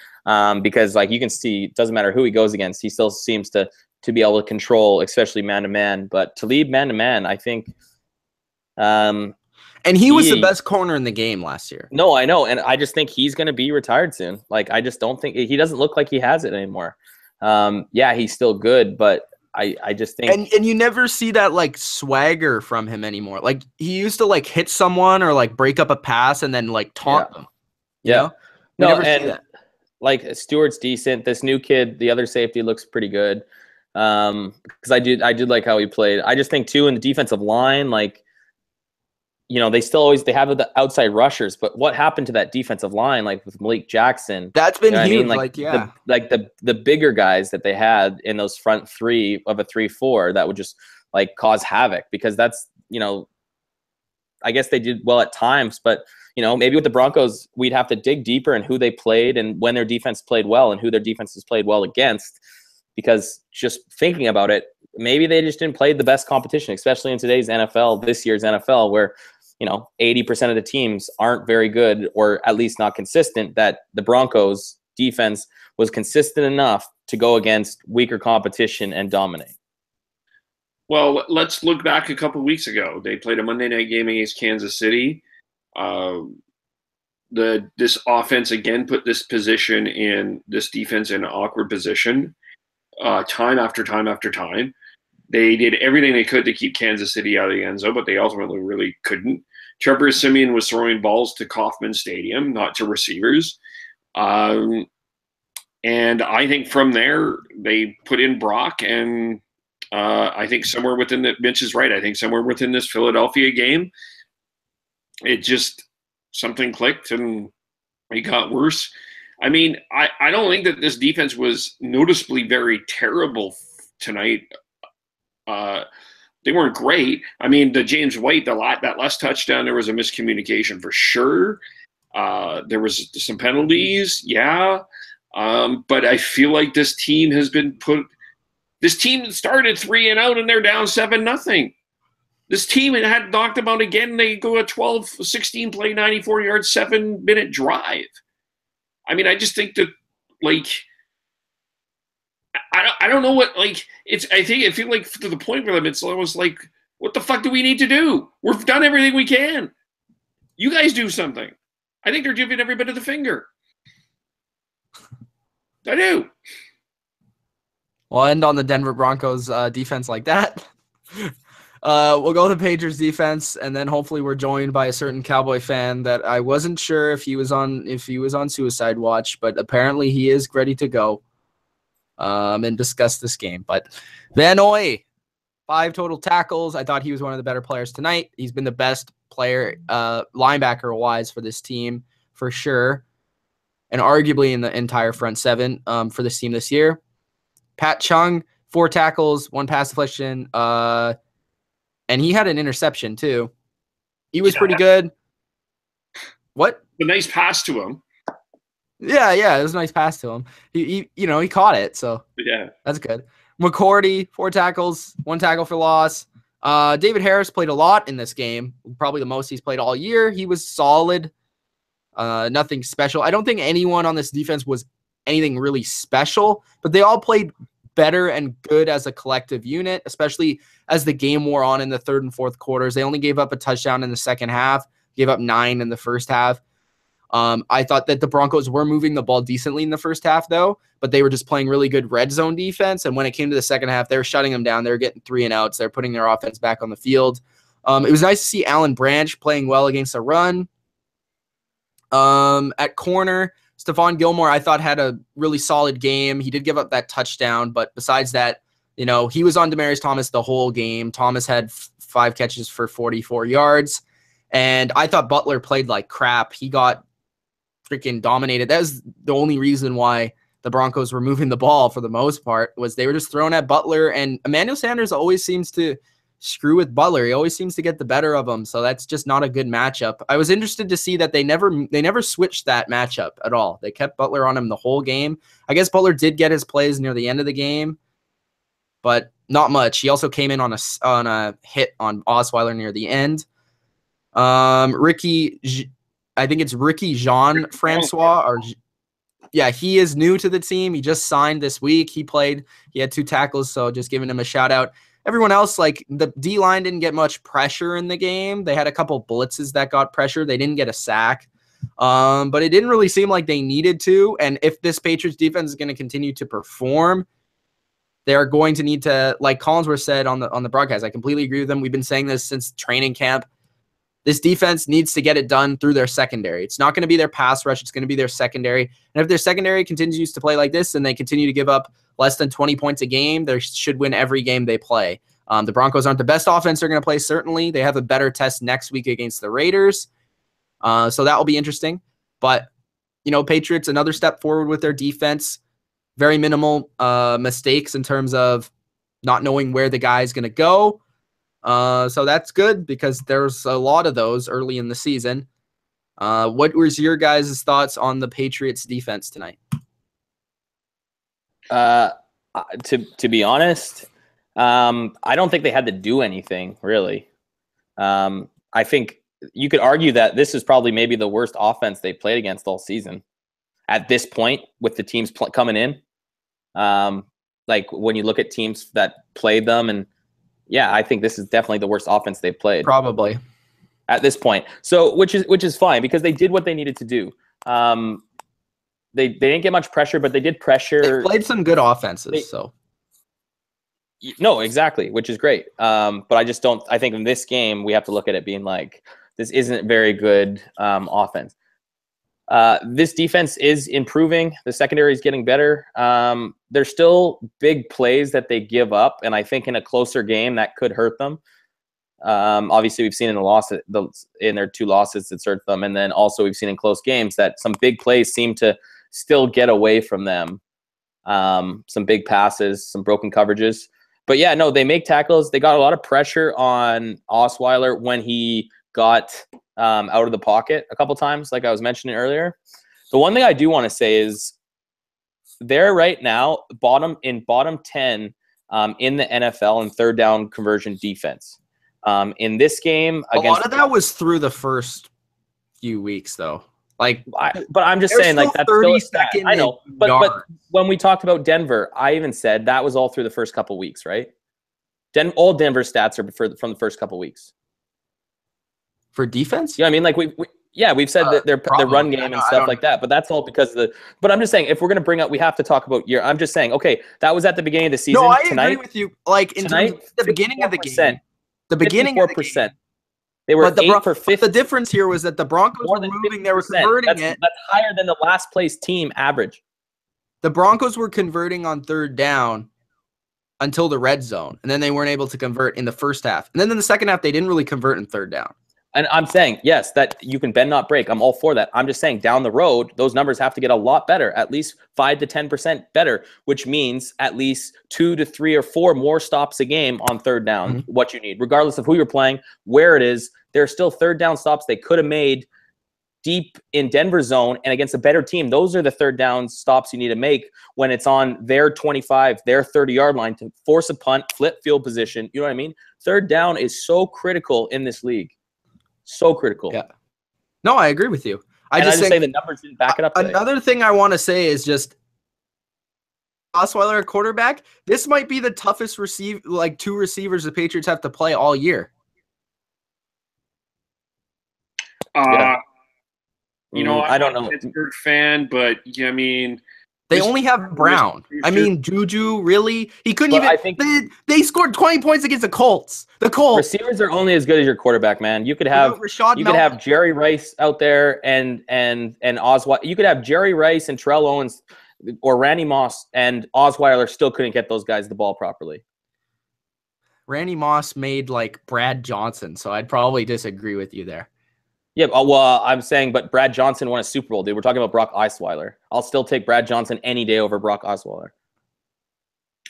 because, like, you can see, it doesn't matter who he goes against, he still seems to be able to control, especially man-to-man. But Talib man-to-man, I think – and he was the best corner in the game last year. No, I know. And I just think he's going to be retired soon. Like, I just don't think he doesn't look like he has it anymore. Yeah, he's still good, but I just think. And you never see that like swagger from him anymore. Like he used to like hit someone or like break up a pass and then like taunt them. Yeah. No, and like Stewart's decent. This new kid, the other safety, looks pretty good. Because I did like how he played. I just think too in the defensive line, like, they have the outside rushers, but what happened to that defensive line, like with Malik Jackson? That's been huge. The bigger guys that they had in those front three of a 3-4 that would just like cause havoc because that's, I guess they did well at times, but maybe with the Broncos, we'd have to dig deeper in who they played and when their defense played well and who their defenses played well against, because just thinking about it, maybe they just didn't play the best competition, especially in today's NFL, this year's NFL, where 80% of the teams aren't very good or at least not consistent, that the Broncos defense was consistent enough to go against weaker competition and dominate. Well, let's look back a couple of weeks ago. They played a Monday night game against Kansas City. This offense again put this defense in an awkward position time after time after time. They did everything they could to keep Kansas City out of the end zone, but they ultimately really couldn't. Trevor Siemian was throwing balls to Kauffman Stadium, not to receivers. And I think from there, they put in Brock, and I think somewhere within Mitch is right. I think somewhere within this Philadelphia game, it just something clicked and it got worse. I mean, I don't think that this defense was noticeably very terrible tonight. They weren't great. I mean, the James White, that last touchdown, there was a miscommunication for sure. There was some penalties, yeah. But I feel like this team has been this team started 3-0 and they're down 7-0. This team had knocked them out again. They go a 12-16 play, 94-yard, 7-minute drive. I mean, I just think that, like, I don't know what, like, I feel like to the point where it's almost like, what the fuck do we need to do? We've done everything we can. You guys do something. I think they're giving everybody the finger. I do. We'll end on the Denver Broncos defense like that. We'll go to the Patriots defense, and then hopefully we're joined by a certain Cowboy fan that I wasn't sure if he was on suicide watch, but apparently he is ready to go. And discuss this game. But Van Noy, 5 total tackles. I thought he was one of the better players tonight. He's been the best player linebacker-wise for this team for sure, and arguably in the entire front 7 for this team this year. Pat Chung, 4 tackles, 1 pass deflection, and he had an interception too. He was pretty good. What? A nice pass to him. Yeah, it was a nice pass to him. He caught it, so yeah, that's good. McCourty, 4 tackles, 1 tackle for loss. David Harris played a lot in this game, probably the most he's played all year. He was solid, nothing special. I don't think anyone on this defense was anything really special, but they all played better and good as a collective unit, especially as the game wore on in the third and fourth quarters. They only gave up a touchdown in the second half, gave up 9 in the first half. I thought that the Broncos were moving the ball decently in the first half, though, but they were just playing really good red zone defense. And when it came to the second half, they were shutting them down. They were getting 3 and outs. They're putting their offense back on the field. It was nice to see Alan Branch playing well against the run. At corner, Stephon Gilmore, I thought, had a really solid game. He did give up that touchdown, but besides that, you know, he was on Demaryius Thomas the whole game. Thomas had 5 catches for 44 yards, and I thought Butler played like crap. He got freaking dominated. That was the only reason why the Broncos were moving the ball for the most part, was they were just throwing at Butler, and Emmanuel Sanders always seems to screw with Butler. He always seems to get the better of him, so that's just not a good matchup. I was interested to see that they never switched that matchup at all. They kept Butler on him the whole game. I guess Butler did get his plays near the end of the game, but not much. He also came in on a hit on Osweiler near the end. I think it's Ricky Jean-Francois, or yeah, he is new to the team. He just signed this week. He had 2 tackles, so just giving him a shout out. Everyone else, like the D-line, didn't get much pressure in the game. They had a couple blitzes that got pressure. They didn't get a sack, but it didn't really seem like they needed to. And if this Patriots defense is going to continue to perform, they are going to need to, like Collinsworth said on the broadcast, I completely agree with them. We've been saying this since training camp. This defense needs to get it done through their secondary. It's not going to be their pass rush. It's going to be their secondary. And if their secondary continues to play like this and they continue to give up less than 20 points a game, they should win every game they play. The Broncos aren't the best offense they're going to play, certainly. They have a better test next week against the Raiders. So that will be interesting. But, you know, Patriots, another step forward with their defense. Very minimal mistakes in terms of not knowing where the guy is going to go. So that's good because there's a lot of those early in the season. What was your guys' thoughts on the Patriots defense tonight? To be honest, I don't think they had to do anything really. I think you could argue that this is probably maybe the worst offense they played against all season at this point with the teams coming in. Like when you look at teams that played them, and yeah, I think this is definitely the worst offense they've played. Probably. At this point. So which is fine because they did what they needed to do. They didn't get much pressure, but they did pressure. They played some good offenses, No, exactly, which is great. But I just don't. I think in this game we have to look at it being like this isn't very good offense. This defense is improving. The secondary is getting better. There's still big plays that they give up, and I think in a closer game that could hurt them. Obviously, we've seen in their 2 losses it's hurt them, and then also we've seen in close games that some big plays seem to still get away from them. Some big passes, some broken coverages. But yeah, no, they make tackles. They got a lot of pressure on Osweiler when he got out of the pocket a couple times, like I was mentioning earlier. The one thing I do want to say is they're right now bottom 10 in the NFL in third down conversion defense. In this game, a lot of that was through the first few weeks, though. But I'm just saying, like, that's still a stat. I know, but when we talked about Denver, I even said that was all through the first couple weeks, right? All Denver stats are from the first couple weeks. For defense? Yeah, I mean, like we've said that their run game and stuff like that, but that's all because of the. But I'm just saying, if we're gonna bring up, we have to talk about I'm just saying, okay, that was at the beginning of the season. No, I tonight, agree with you. Like in terms of the beginning of the game, the beginning 54%. They were 8 for 50. The difference here was that the Broncos were moving; they were converting it. That's higher than the last place team average. The Broncos were converting on third down until the red zone, and then they weren't able to convert in the first half. And then in the second half, they didn't really convert in third down. And I'm saying, yes, that you can bend, not break. I'm all for that. I'm just saying down the road, those numbers have to get a lot better, at least 5 to 10% better, which means at least 2 to 3 or 4 more stops a game on third down, what you need. Regardless of who you're playing, where it is, there are still third down stops they could have made deep in Denver zone and against a better team. Those are the third down stops you need to make when it's on their 25, their 30-yard line to force a punt, flip field position. You know what I mean? Third down is so critical in this league. So critical. Yeah. No, I agree with you. I just say the numbers didn't back it up today. Another thing I want to say is just Osweiler at quarterback, this might be the toughest two receivers the Patriots have to play all year. You know, I don't know. I'm a Pittsburgh fan, but yeah, I mean, they only have Brown. I mean, Juju, really? He couldn't even. I think they scored 20 points against the Colts. The Colts. Receivers are only as good as your quarterback, man. You could have could have Jerry Rice out there and Osweiler. You could have Jerry Rice and Terrell Owens or Randy Moss, and Osweiler still couldn't get those guys the ball properly. Randy Moss made like Brad Johnson, so I'd probably disagree with you there. Yeah, well, I'm saying, but Brad Johnson won a Super Bowl, dude. We're talking about Brock Osweiler. I'll still take Brad Johnson any day over Brock Osweiler.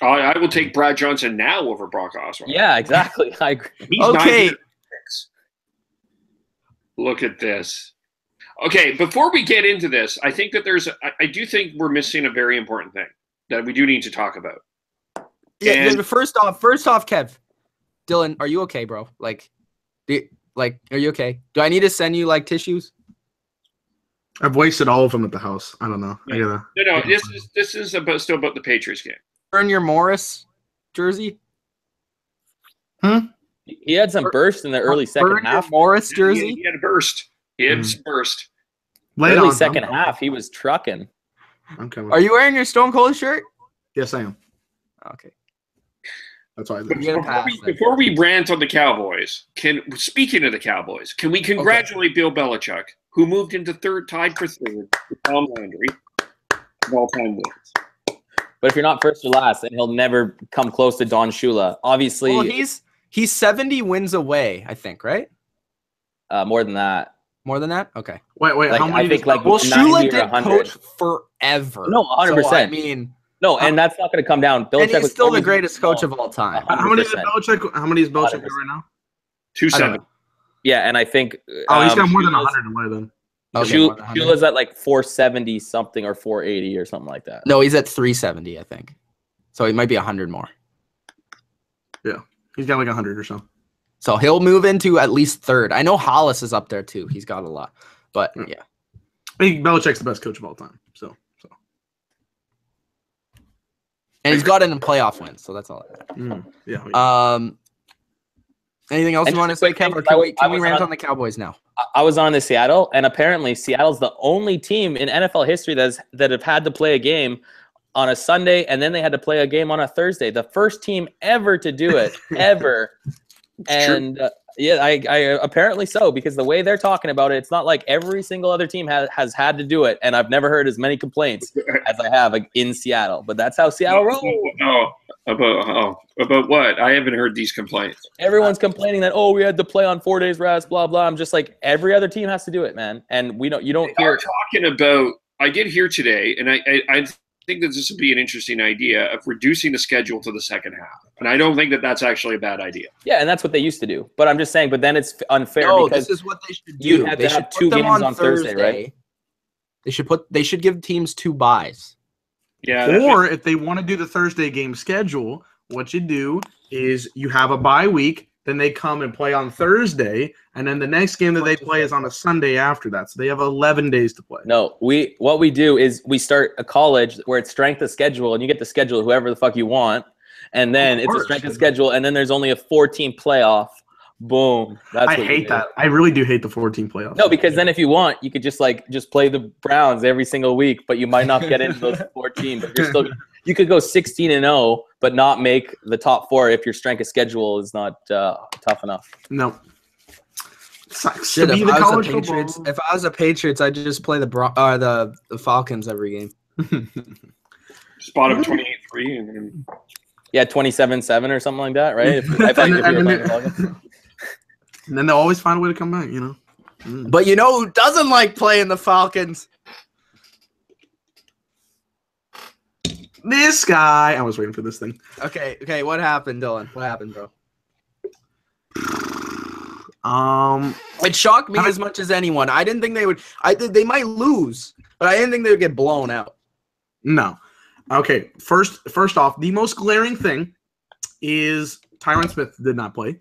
I will take Brad Johnson now over Brock Osweiler. Yeah, exactly. I agree. Okay. Look at this. Okay, before we get into this, I think that I do think we're missing a very important thing that we do need to talk about. Yeah, first off, Kev, Dylan, are you okay, bro? Are you okay? Do I need to send you like tissues? I've wasted all of them at the house. I don't know. Yeah. No. This is still about the Patriots game. Earn your Morris jersey. He had some burst in the early second half. Morris jersey. He had a burst. He had some burst. Early second half, he was trucking. Okay. Are you wearing your Stone Cold shirt? Yes, I am. Okay. That's why I did. Before we rant on the Cowboys, speaking of the Cowboys, can we congratulate Bill Belichick, who moved into tied for third with Tom Landry of all-time wins. But if you're not first or last, then he'll never come close to Don Shula. Obviously, well, he's 70 wins away, I think, right? More than that. More than that? Okay. Wait. How many? I think Shula did coach forever. No, 100%. So, I mean. No, and that's not going to come down. Belichick and he's still the greatest coach of all time. 100%. How many is Belichick right now? 270. Yeah, and I think he's got more than 100 away then. Shula's at like 470 something or 480 or something like that. No, he's at 370, I think. So he might be 100 more. Yeah, he's got like 100 or so. So he'll move into at least third. I know Hollis is up there too. He's got a lot, but yeah. I think Belichick's the best coach of all time. So. And he's got it in playoff wins, so that's all. Yeah. Anything else you want to say, Kevin? Can we rant on the Cowboys now? I was on the Seattle, and apparently Seattle's the only team in NFL history that have had to play a game on a Sunday, and then they had to play a game on a Thursday. The first team ever to do it, ever. And I apparently so, because the way they're talking about it, it's not like every single other team has had to do it, and I've never heard as many complaints as I have in Seattle. But that's how Seattle rolls. About what? I haven't heard these complaints. Everyone's complaining that we had to play on 4 days rest, blah blah. I'm just like, every other team has to do it, man, and you don't hear talking about. I did hear today, and I think that this would be an interesting idea of reducing the schedule to the second half. And I don't think that that's actually a bad idea. Yeah, and that's what they used to do. But I'm just saying, but then it's unfair because this is what they should do. They should have 2 games on Thursday, right? They should give teams 2 buys. Yeah. Or if they want to do the Thursday game schedule, what you do is you have a bye week, then they come and play on Thursday, and then the next game that they play is on a Sunday after that. So they have 11 days to play. No, what we do is we start a college where it's strength of schedule, and you get to schedule whoever the fuck you want, and then it's a strength of schedule, and then there's only a 4-team playoff. Boom. I hate that. I really do hate the 4-team playoffs. No, because then if you want, you could just play the Browns every single week, but you might not get into those 4 teams. But you could go 16-0, but not make the top 4 if your strength of schedule is not tough enough. No. Sucks. Shit, if I was a Patriots, I'd just play the Falcons every game. Spot them 28-3 and then. Yeah, 27-7 or something like that, right? If you were playing the Falcons. And then they'll always find a way to come back, But you know who doesn't like playing the Falcons? This guy. I was waiting for this thing. Okay. What happened, Dylan? What happened, bro? It shocked me as much as anyone. I didn't think they would. They might lose, but I didn't think they would get blown out. No. Okay. First off, the most glaring thing is Tyron Smith did not play.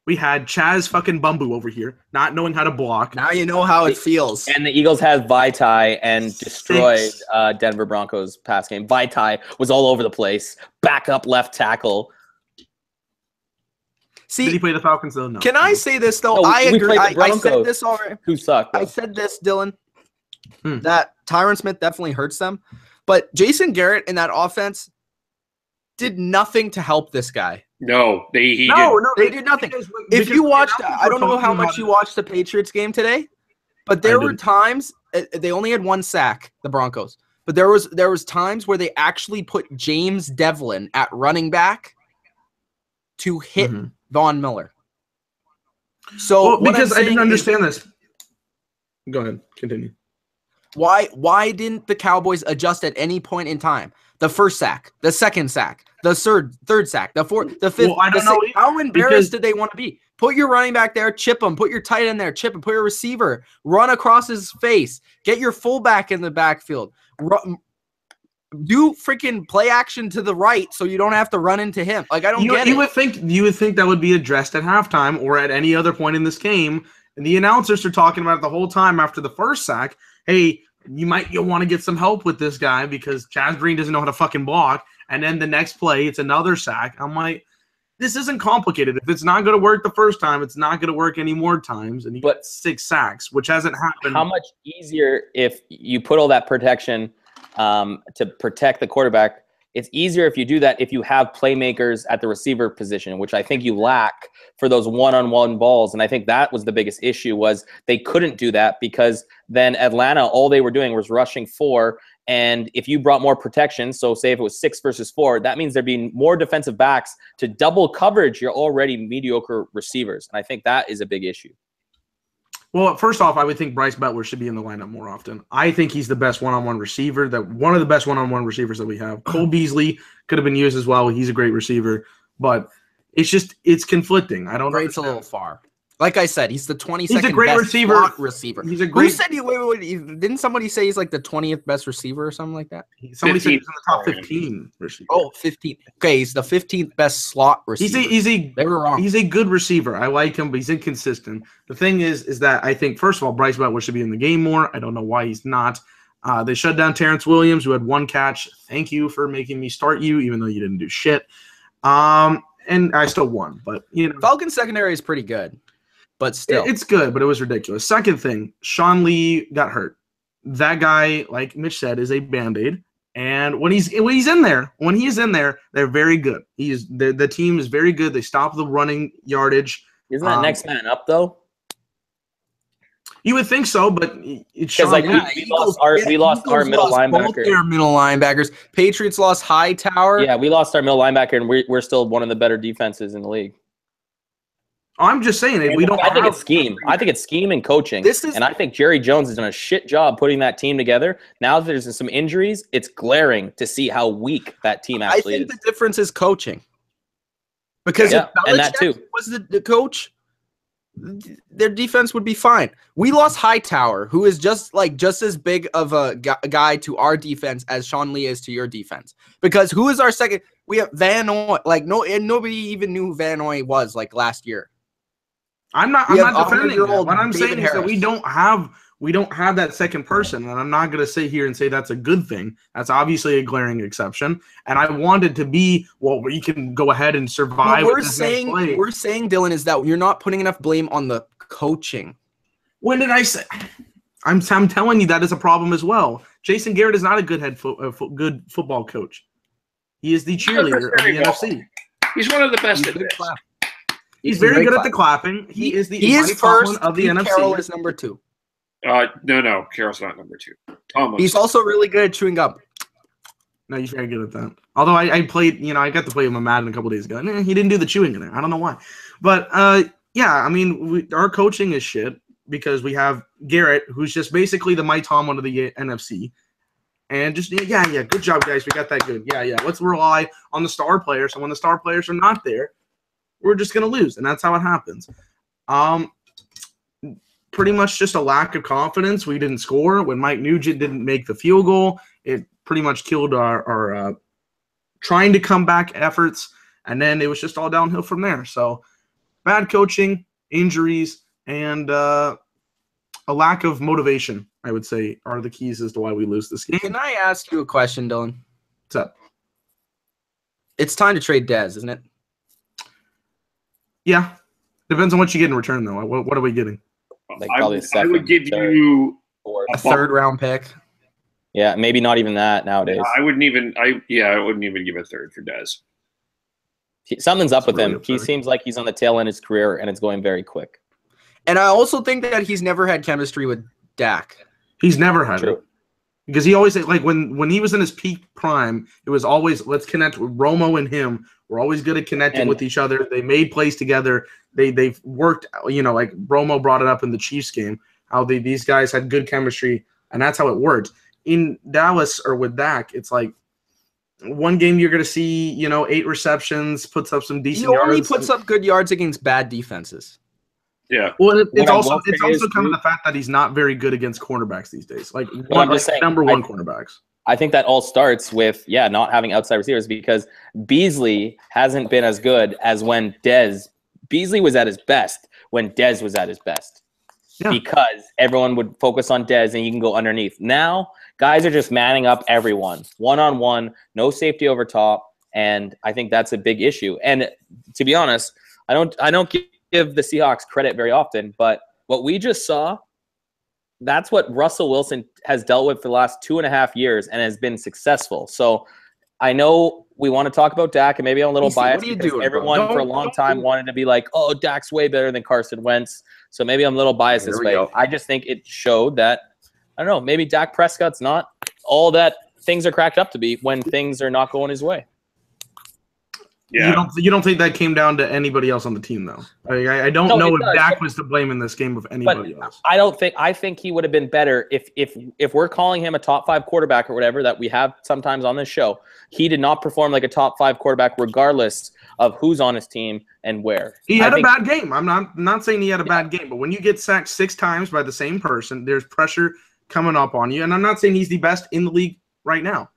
We had Chaz fucking Bumbu over here, not knowing how to block. Now you know how it feels. And the Eagles have Vaitai and destroyed Denver Broncos pass game. Vaitai was all over the place. Backup left tackle. See, Did he play the Falcons though? No. Can I say this though? No, I we agree. played the I said Broncos. this already. Who sucked? I said this, Dylan, that Tyron Smith definitely hurts them. But Jason Garrett in that offense did nothing to help this guy. No, they did. They did nothing. If you watched, I don't know how much you watched the Patriots game today, but there were times they only had one sack, the Broncos. But there was times where they actually put James Devlin at running back to hit Von Miller. So because I didn't understand this. Go ahead, continue. Why didn't the Cowboys adjust at any point in time? The first sack, the second sack, the third sack, the fourth, the fifth. Well, I don't know. How embarrassed did they want to be? Put your running back there, chip him. Put your tight end there, chip him. Put your receiver, run across his face. Get your fullback in the backfield. Do freaking play action to the right so you don't have to run into him. Like, I don't get it. You would think that would be addressed at halftime or at any other point in this game. And the announcers are talking about it the whole time after the first sack. Hey, you'll want to get some help with this guy because Chaz Green doesn't know how to fucking block. And then the next play, it's another sack. I'm like, this isn't complicated. If it's not going to work the first time, it's not going to work any more times. And he got 6 sacks, which hasn't happened. How much easier if you put all that protection to protect the quarterback? It's easier if you do that if you have playmakers at the receiver position, which I think you lack for those one-on-one balls. And I think that was the biggest issue, was they couldn't do that because then Atlanta, all they were doing was rushing 4. And if you brought more protection, so say if it was 6 versus 4, that means there'd be more defensive backs to double coverage your already mediocre receivers. And I think that is a big issue. Well, first off, I would think Bryce Butler should be in the lineup more often. I think he's the best one-on-one receiver, one of the best one-on-one receivers that we have. Cole Beasley could have been used as well. He's a great receiver, but it's conflicting. I don't know. It's a little far. Like I said, he's the 22nd He's a great best receiver. slot receiver. He's a great. Who said wait, didn't somebody say he's like the 20th best receiver or something like that? Somebody said he's in the top 15 receiver. Oh, 15. Okay, he's the 15th best slot receiver. They were wrong. He's a good receiver. I like him, but he's inconsistent. The thing is that I think, first of all, Bryce Butler should be in the game more. I don't know why he's not. They shut down Terrence Williams, who had 1 catch. Thank you for making me start you, even though you didn't do shit. And I still won, but Falcons secondary is pretty good. But still, it's good, but it was ridiculous. Second thing, Sean Lee got hurt. That guy, like Mitch said, is a Band-Aid. And when he's in there, they're very good. The team is very good. They stop the running yardage. Isn't that next man up though? You would think so, but it's Sean Lee. We lost our middle linebacker. Both their middle linebackers. Patriots lost Hightower. Yeah, we lost our middle linebacker, and we're still one of the better defenses in the league. I'm just saying it. I think it's scheme. I think it's scheme and coaching. And I think Jerry Jones has done a shit job putting that team together. Now that there's some injuries, it's glaring to see how weak that team actually is. I think the difference is coaching. Because if and that too was the coach, their defense would be fine. We lost Hightower, who is just as big of a guy to our defense as Sean Lee is to your defense. Because who is our second? We have Van Noy. Nobody even knew who Van Noy was last year. I'm not defending that. What I'm saying is that we don't have that second person, and I'm not going to sit here and say that's a good thing. That's obviously a glaring exception, and I want it to be, we can go ahead and survive. What we're saying, Dylan, is that you're not putting enough blame on the coaching. When did I say? I'm telling you that is a problem as well. Jason Garrett is not a good good football coach. He is the cheerleader of the NFC. He's one of the best at this. He's very good at the clapping. He is first of the NFC. Carroll is number 2. No, Carroll's not number 2. Almost. He's also really good at chewing gum. No, he's very good at that. Although I played, I got to play him a Madden a couple days ago. He didn't do the chewing in there. I don't know why. But, our coaching is shit because we have Garrett, who's just basically the Mike Tomlin of the NFC. And just, good job, guys. We got that good. Let's rely on the star players. And when the star players are not there, we're just going to lose, and that's how it happens. Pretty much just a lack of confidence. We didn't score. When Mike Nugent didn't make the field goal, it pretty much killed our trying to come back efforts, and then it was just all downhill from there. So bad coaching, injuries, and a lack of motivation, I would say, are the keys as to why we lose this game. Can I ask you a question, Dylan? What's up? It's time to trade Dez, isn't it? Yeah. Depends on what you get in return, though. What are we getting? Like I probably would give you a third-round pick. Yeah, maybe not even that nowadays. I wouldn't even give a third for Dez. Something's up with really him. upsetting. He seems like he's on the tail end of his career, and it's going very quick. And I also think that he's never had chemistry with Dak. He's never had True. it. Because he always, like, when he was in his peak prime, it was always, let's connect with Romo and him. We're always good at connecting with each other. They made plays together. They've worked, like Romo brought it up in the Chiefs game, how these guys had good chemistry, and that's how it worked. In Dallas or with Dak, it's like one game you're going to see, 8 receptions, puts up some decent yards. He only puts up good yards against bad defenses. Yeah. Well, it's What I also will say kind is, of the fact that he's not very good against cornerbacks these days. Like, I'm just saying, number one cornerbacks. I think that all starts with, not having outside receivers, because Beasley hasn't been as good as when Beasley was at his best when Dez was at his best. Yeah. Because everyone would focus on Dez and you can go underneath. Now, guys are just manning up everyone. One-on-one, no safety over top, and I think that's a big issue. And to be honest, I don't give the Seahawks credit very often, but what we just saw, that's what Russell Wilson has dealt with for the last 2.5 years and has been successful. So I know we want to talk about Dak, and maybe I'm a little biased because everyone for a long time wanted to be like, oh, Dak's way better than Carson Wentz. So maybe I'm a little biased this way. I just think it showed that, I don't know, maybe Dak Prescott's not all that things are cracked up to be when things are not going his way. Yeah. You don't think that came down to anybody else on the team, though? I don't know if Dak was to blame in this game of anybody else. I think he would have been better if we're calling him a top 5 quarterback or whatever that we have sometimes on this show. He did not perform like a top 5 quarterback regardless of who's on his team and where. He had a bad game. I'm not saying he had a bad game, but when you get sacked 6 times by the same person, there's pressure coming up on you. And I'm not saying he's the best in the league right now.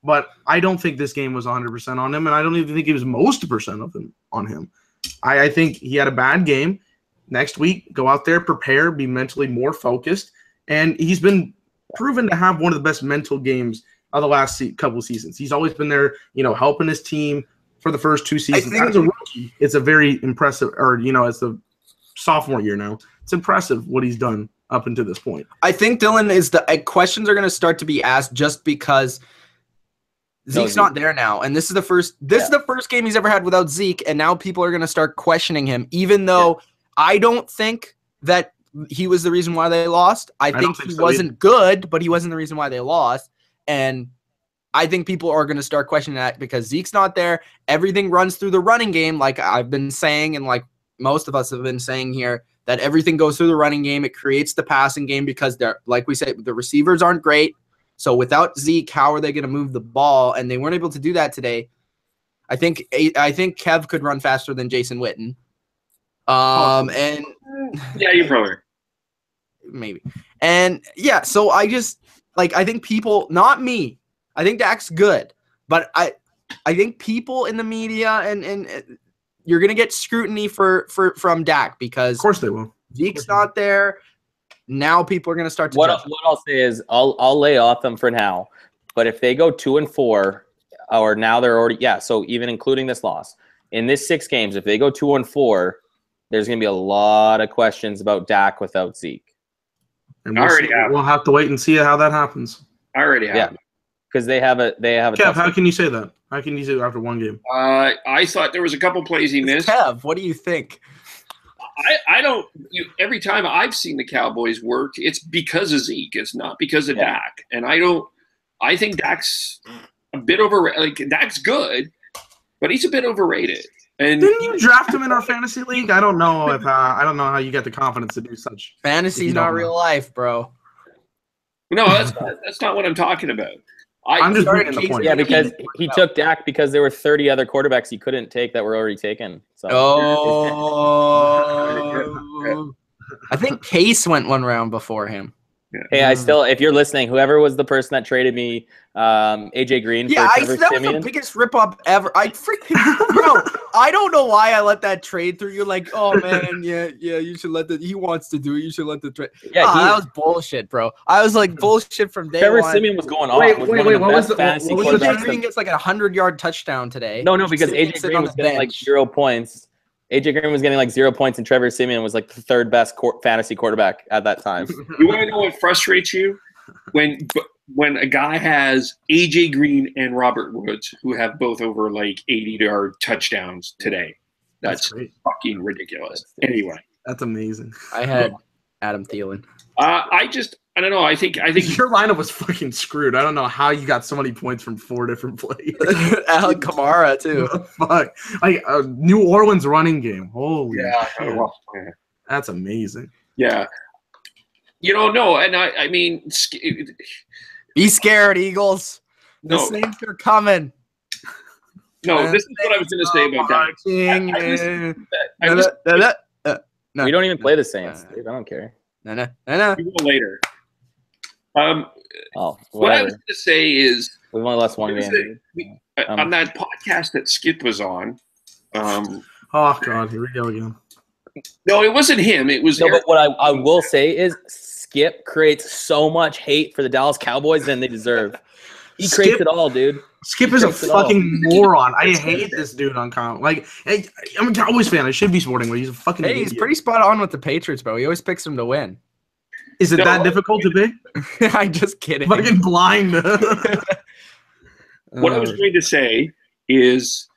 But I don't think this game was 100% on him, and I don't even think it was most % of him on him. I think he had a bad game. Next week, go out there, prepare, be mentally more focused, and he's been proven to have one of the best mental games of the last couple of seasons. He's always been there, helping his team for the first 2 seasons. As a rookie, it's a very impressive, or it's the sophomore year now. It's impressive what he's done up until this point. I think, Dylan, questions are going to start to be asked just because Zeke's not there now, and this is the first game he's ever had without Zeke, and now people are going to start questioning him, even though I don't think that he was the reason why they lost. I think he wasn't good, but he wasn't the reason why they lost, and I think people are going to start questioning that because Zeke's not there. Everything runs through the running game, like I've been saying, and like most of us have been saying here, that everything goes through the running game. It creates the passing game because like we said, the receivers aren't great. So without Zeke, how are they going to move the ball? And they weren't able to do that today. I think Kev could run faster than Jason Witten. And yeah, you probably maybe. And yeah, so I think people, not me. I think Dak's good, but I think people in the media and you're going to get scrutiny from Dak because of course they will. Zeke's not there. Now people are going to start to judge. What I'll say is I'll lay off them for now, but if they go 2-4, or now they're already so even including this loss in this 6 games, if they go 2-4, there's going to be a lot of questions about Dak without Zeke. And we'll have to wait and see how that happens. I already have. Because they have a Kev, how can you say that? How can you say that after one game? I thought there was a couple plays he missed. Kev, what do you think? I don't. Every time I've seen the Cowboys work, it's because of Zeke. It's not because of Dak. And I think Dak's a bit overrated. Like, Dak's good, but he's a bit overrated. And didn't you draft him in our fantasy league? I don't know how you get the confidence to do such. Fantasy's not real life, bro. No, that's not what I'm talking about. I'm just bringing the point. Yeah, because he took Dak because there were 30 other quarterbacks he couldn't take that were already taken. So. I think Case went one round before him. Hey, I still, if you're listening, whoever was the person that traded me AJ Green for Trevor that Siemian. was the biggest rip-off ever. I freaking bro, I don't know why I let that trade through. You're like, oh man, yeah, you should let he wants to do it. You should let the trade. Yeah, that was bullshit, bro. I was like bullshit from day Trevor one. Siemian was going off. Wait, was wait, one wait, of the what was best the- fantasy what was the AJ quarterbacks. Green gets like a 100-yard touchdown today. No, because Siemian AJ sitting Green on was the getting like bench. 0 points. AJ Green was getting like 0 points, and Trevor Siemian was like the third best fantasy quarterback at that time. You want to know what frustrates you? When a guy has AJ Green and Robert Woods, who have both over like 80-yard touchdowns today. That's great. fucking ridiculous. Anyway, That's amazing. I had Adam Thielen. I don't know. I think Your lineup was fucking screwed. I don't know how you got so many points from 4 different players. Alec Kamara too. Fuck. Like a New Orleans running game. Holy shit. well, That's amazing. yeah. No, and I mean, Be scared, Eagles. The No. Saints are coming. no. This is what I was going to say about that. I listened No. We don't even play the Saints, dude. I don't care. No. we will later. Oh, What I whatever. was going to say is We've only lost one What is game. it? On that podcast that Skip was on. Oh god, here we go again. No, it wasn't him. It was No, Eric. but what I will say is Skip creates so much hate for the Dallas Cowboys than they deserve. He creates Skip- it all, dude. Skip is a Takes it all. fucking moron. I hate this dude on comment. Like, hey, I'm a Cowboys fan. I should be supporting him. He's a fucking Hey, he's idiot. pretty spot on with the Patriots, bro. He always picks them to win. Is it No. that difficult to pick? I'm just kidding. Fucking blind. What I was going to say is,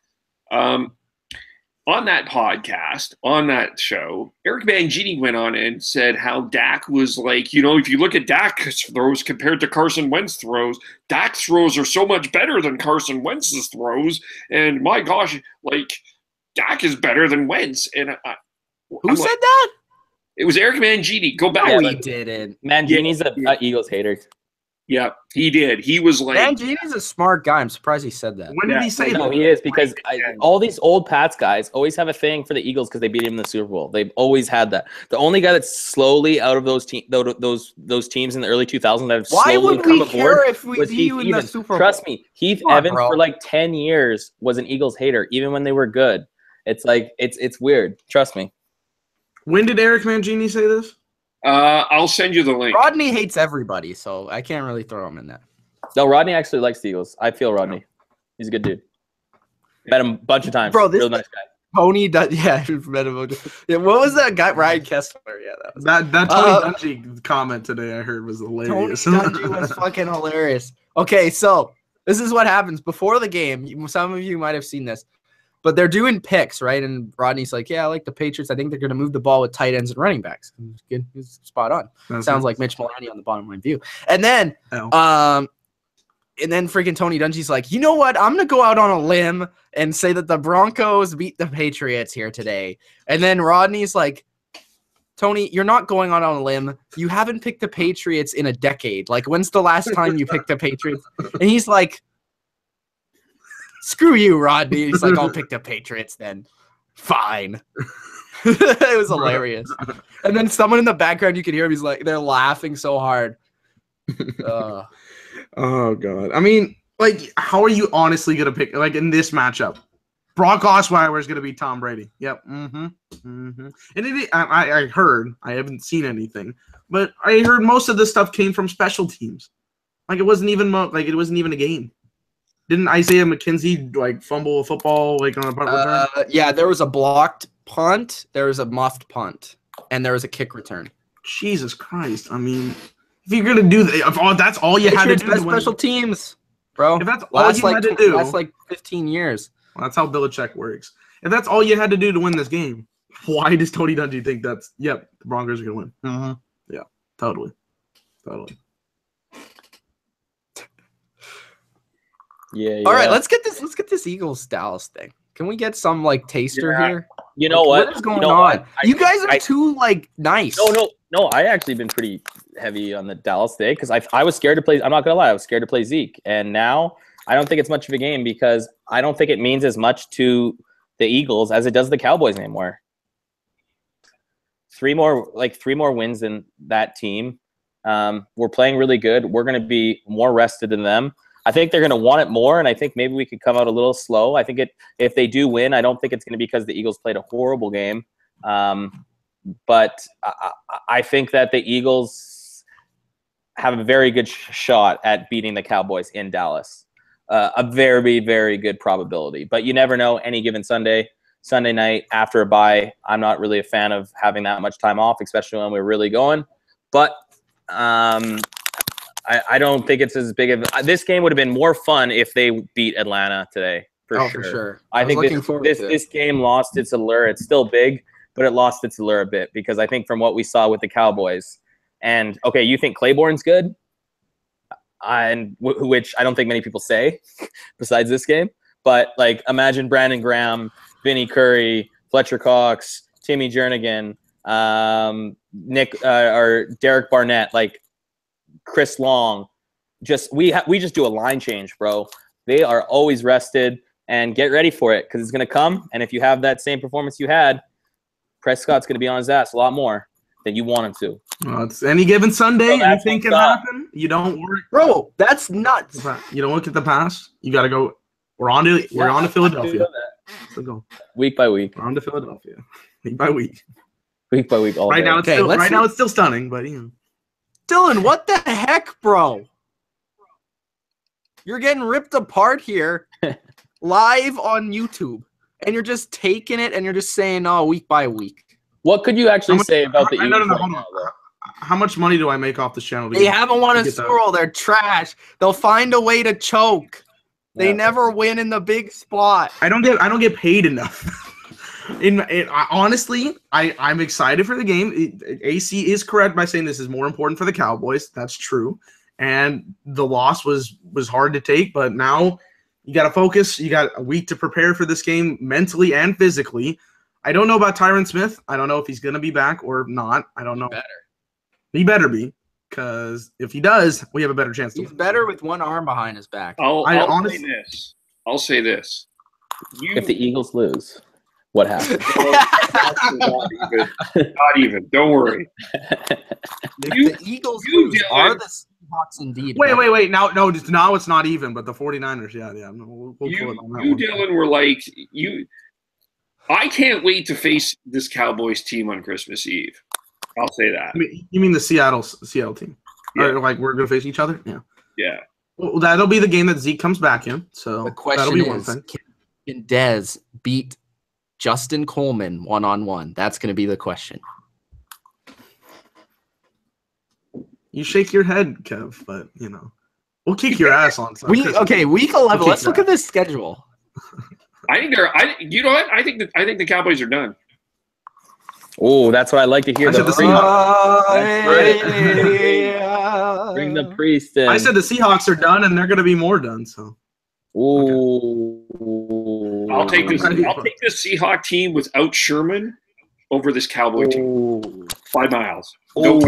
on that podcast, on that show, Eric Mangini went on and said how Dak was like, if you look at Dak's throws compared to Carson Wentz throws, Dak's throws are so much better than Carson Wentz's throws. And my gosh, like, Dak is better than Wentz. And Who said that? It was Eric Mangini. Go back. No, Yeah, he but- didn't. Mangini's a Eagles hater. Yeah, he did. He was like, Mangini's a smart guy. I'm surprised he said that. When did he say No, that? he is because all these old Pats guys always have a thing for the Eagles because they beat him in the Super Bowl. They've always had that. The only guy that's slowly out of those teams in the early 2000s that have Why slowly would come we aboard care if we was beat Heath you in the Evans. Super Bowl? Trust me, Heath Come on, Evans bro. for like 10 years was an Eagles hater, even when they were good. It's like it's weird. Trust me. When did Eric Mangini say this? I'll send you the link. Rodney hates everybody, so I can't really throw him in that. No, Rodney actually likes the Eagles. I feel Rodney. He's a good dude. Met him a bunch of times. Bro, this real nice guy. Tony does, yeah, yeah. What was that guy? Ryan Kessler. Yeah, that was That Tony Dungy comment today I heard was Tony hilarious. Dungy was fucking hilarious. Okay, so this is what happens before the game. Some of you might have seen this, but they're doing picks, right? And Rodney's like, "Yeah, I like the Patriots. I think they're going to move the ball with tight ends and running backs." Good, he's spot on. Sounds like Mitch Maloney on the bottom line view. And then, freaking Tony Dungy's like, "You know what? I'm going to go out on a limb and say that the Broncos beat the Patriots here today." And then Rodney's like, "Tony, you're not going out on a limb. You haven't picked the Patriots in a decade. Like, when's the last time you picked the Patriots?" And he's like, "Screw you, Rodney." He's like, "I'll pick the Patriots then." Fine. It was hilarious. And then someone in the background, you could hear him. He's like, they're laughing so hard. Oh god. I mean, like, how are you honestly gonna pick in this matchup? Brock Osweiler is gonna be Tom Brady. Yep. And I heard, I haven't seen anything, but I heard most of this stuff came from special teams. Like, it wasn't even a game. Didn't Isaiah McKenzie fumble a football on a punt return? Yeah, there was a blocked punt, there was a muffed punt, and there was a kick return. Jesus Christ! I mean, if you're gonna do that, if that's all you had to Patriots do, best to win, special teams, bro. if that's all you had to do, That's like 15 years. well, that's how Belichick works. If that's all you had to do to win this game, why does Tony Dungy think the Broncos are gonna win? Yeah, totally. Yeah. All right, let's get this Eagles Dallas thing. Can we get some taster here? You know what? What is going You know on? what? You guys are too nice. No. I actually been pretty heavy on the Dallas day because I was scared to play. I'm not gonna lie, I was scared to play Zeke, and now I don't think it's much of a game because I don't think it means as much to the Eagles as it does the Cowboys anymore. Three more wins in that team. We're playing really good. We're going to be more rested than them. I think they're going to want it more, and I think maybe we could come out a little slow. I think if they do win, I don't think it's going to be because the Eagles played a horrible game. But I think that the Eagles have a very good shot at beating the Cowboys in Dallas. A very, very good probability. But you never know. Any given Sunday night after a bye, I'm not really a fan of having that much time off, especially when we're really going. But I don't think it's as big of – this game would have been more fun if they beat Atlanta today, for sure. I think this game lost its allure. It's still big, but it lost its allure a bit because I think from what we saw with the Cowboys – and, okay, you think Claiborne's good? Which I don't think many people say besides this game. But, like, imagine Brandon Graham, Vinny Curry, Fletcher Cox, Timmy Jernigan, or Derek Barnett, like Chris Long. We just do a line change, bro. They are always rested, and get ready for it because it's going to come. And if you have that same performance you had, Prescott's going to be on his ass a lot more than you want him to. Well, it's any given Sunday. Anything can happen. You don't worry, bro. That's nuts. You don't look at the past. You got to go. We're on to Philadelphia. So go week by week. We're on to Philadelphia. Week by week. Week by week. All right day. Now it's still stunning, but you know. Dylan, what the heck, bro? You're getting ripped apart here, live on YouTube, and you're just taking it and you're just saying, "Oh, week by week." What could you actually say about the Eagles? No. How much money do I make off this channel? They haven't won a Super Bowl. They're trash. They'll find a way to choke. They never win in the big spot. I don't get paid enough. Honestly, I'm excited for the game. AC is correct by saying this is more important for the Cowboys. That's true. And the loss was hard to take, but now you got to focus. You got a week to prepare for this game mentally and physically. I don't know about Tyron Smith. I don't know if he's going to be back or not. I don't know. He better be, because if he does, we have a better chance to win. He's better with one arm behind his back. I'll say this. If the Eagles lose, what happens? Not even. Don't worry. The Eagles lose. Are the Seahawks indeed? Wait. No, it's not even, but the 49ers, yeah. We'll Dylan, were like, I can't wait to face this Cowboys team on Christmas Eve. I'll say that. You mean the Seattle team? Yeah. Or like we're going to face each other? Yeah. Yeah. Well, that'll be the game that Zeke comes back in. So the question that'll be one thing. Can Dez beat Justin Coleman one-on-one? That's going to be the question. You shake your head, Kev, but we'll kick your ass on Sunday. Week 11. Let's look at this schedule. I think they're. You know what? I think the Cowboys are done. Oh, that's what I like to hear. Bring the priest in. I said the Seahawks are done, and they're going to be more done. So. Ooh. Okay. I'll take this Seahawk team without Sherman over this Cowboy team. 5 miles. Well,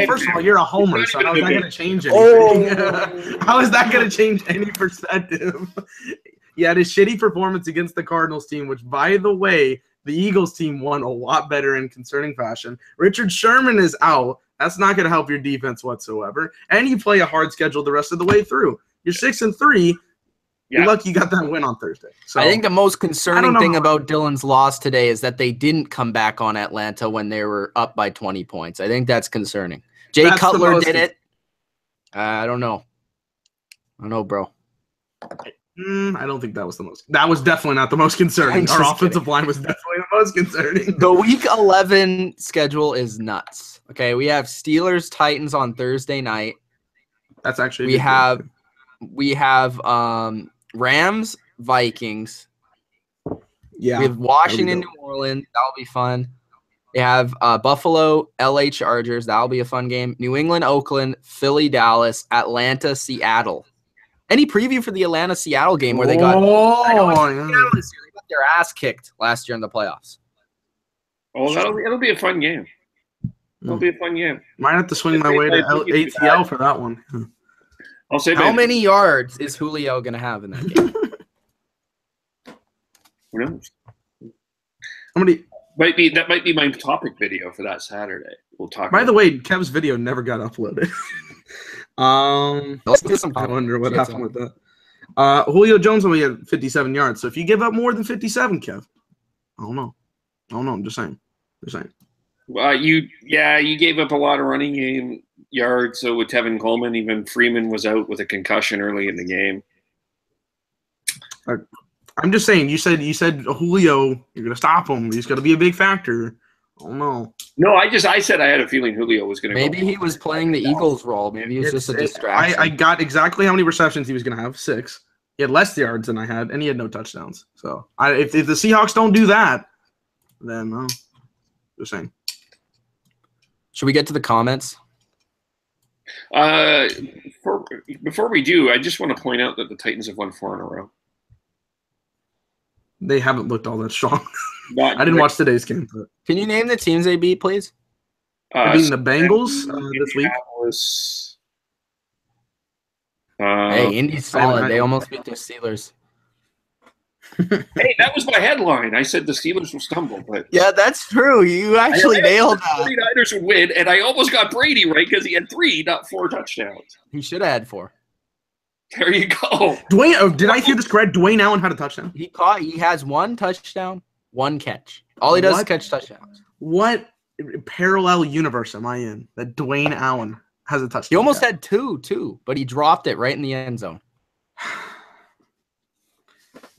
first of all, you're a homer, so how is that going to change anything? How is that going to change any perspective? He had a shitty performance against the Cardinals team, which, by the way, the Eagles team won a lot better in concerning fashion. Richard Sherman is out. That's not going to help your defense whatsoever. And you play a hard schedule the rest of the way through. You're 6-3. You're lucky you got that win on Thursday. So I think the most concerning thing about Dylan's loss today is that they didn't come back on Atlanta when they were up by 20 points. I think that's concerning. Jay Cutler did it. I don't know. Bro. I don't think that was the most. That was definitely not the most concerning. Our offensive line was definitely the most concerning. The Week 11 schedule is nuts. Okay, we have Steelers Titans on Thursday night. That's actually we have Rams Vikings. Yeah, we have Washington New Orleans. That'll be fun. We have Buffalo LA Chargers. That'll be a fun game. New England Oakland, Philly Dallas, Atlanta Seattle. Any preview for the Atlanta-Seattle game where they got they got their ass kicked last year in the playoffs? Oh, it'll be a fun game. It'll be a fun game. Might have to swing my way to ATL for that one. I'll say. How many yards is Julio going to have in that game? Who knows? That might be my topic video for that Saturday. We'll talk. By the way, Kev's video never got uploaded. Let's get some. I wonder what happened with that. Julio Jones only had 57 yards. So if you give up more than 57, Kev, I don't know. I'm just saying. Well, you gave up a lot of running game yards. So with Tevin Coleman, even Freeman was out with a concussion early in the game. I'm just saying. You said Julio, you're gonna stop him. He's gonna be a big factor. I don't know. No, I said I had a feeling Julio was going to. Maybe he was playing the Eagles role. Maybe he was just a distraction. I got exactly how many receptions he was going to have. 6. He had less yards than I had, and he had no touchdowns. So if the Seahawks don't do that, then just saying. Should we get to the comments? Before we do, I just want to point out that the Titans have won 4 in a row. They haven't looked all that strong. I didn't watch today's game. But. Can you name the teams they beat, please? Beating the Bengals this week. Hey, Indy's solid. They almost beat the Steelers. Hey, that was my headline. I said the Steelers will stumble, but yeah, that's true. You actually nailed that. The 49ers would win, and I almost got Brady right because he had 3, not 4 touchdowns. He should have had 4. There you go. Dwayne, did I hear this correct? Dwayne Allen had a touchdown. He has 1 touchdown, 1 catch. All he does is catch touchdowns. What parallel universe am I in that Dwayne Allen has a touchdown? He almost had 2 too, but he dropped it right in the end zone.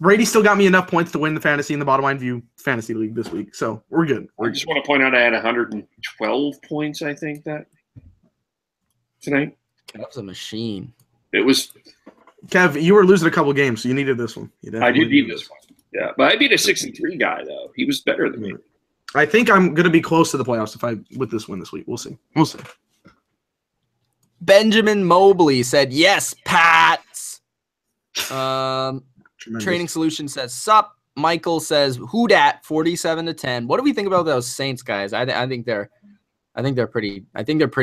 Brady still got me enough points to win the fantasy in the bottom line view fantasy league this week, so we're good. I just want to point out I had 112 points, I think, that tonight. That was a machine. It was. Kev, you were losing a couple games, so you needed this one. I did need this one. Yeah, but I beat a 6-3 guy though. He was better than me. I think I'm going to be close to the playoffs with this win this week. We'll see. Benjamin Mobley said, "Yes, Pats." Training Solution says, "Sup." Michael says, "Who dat 47-10." What do we think about those Saints guys? I think they're pretty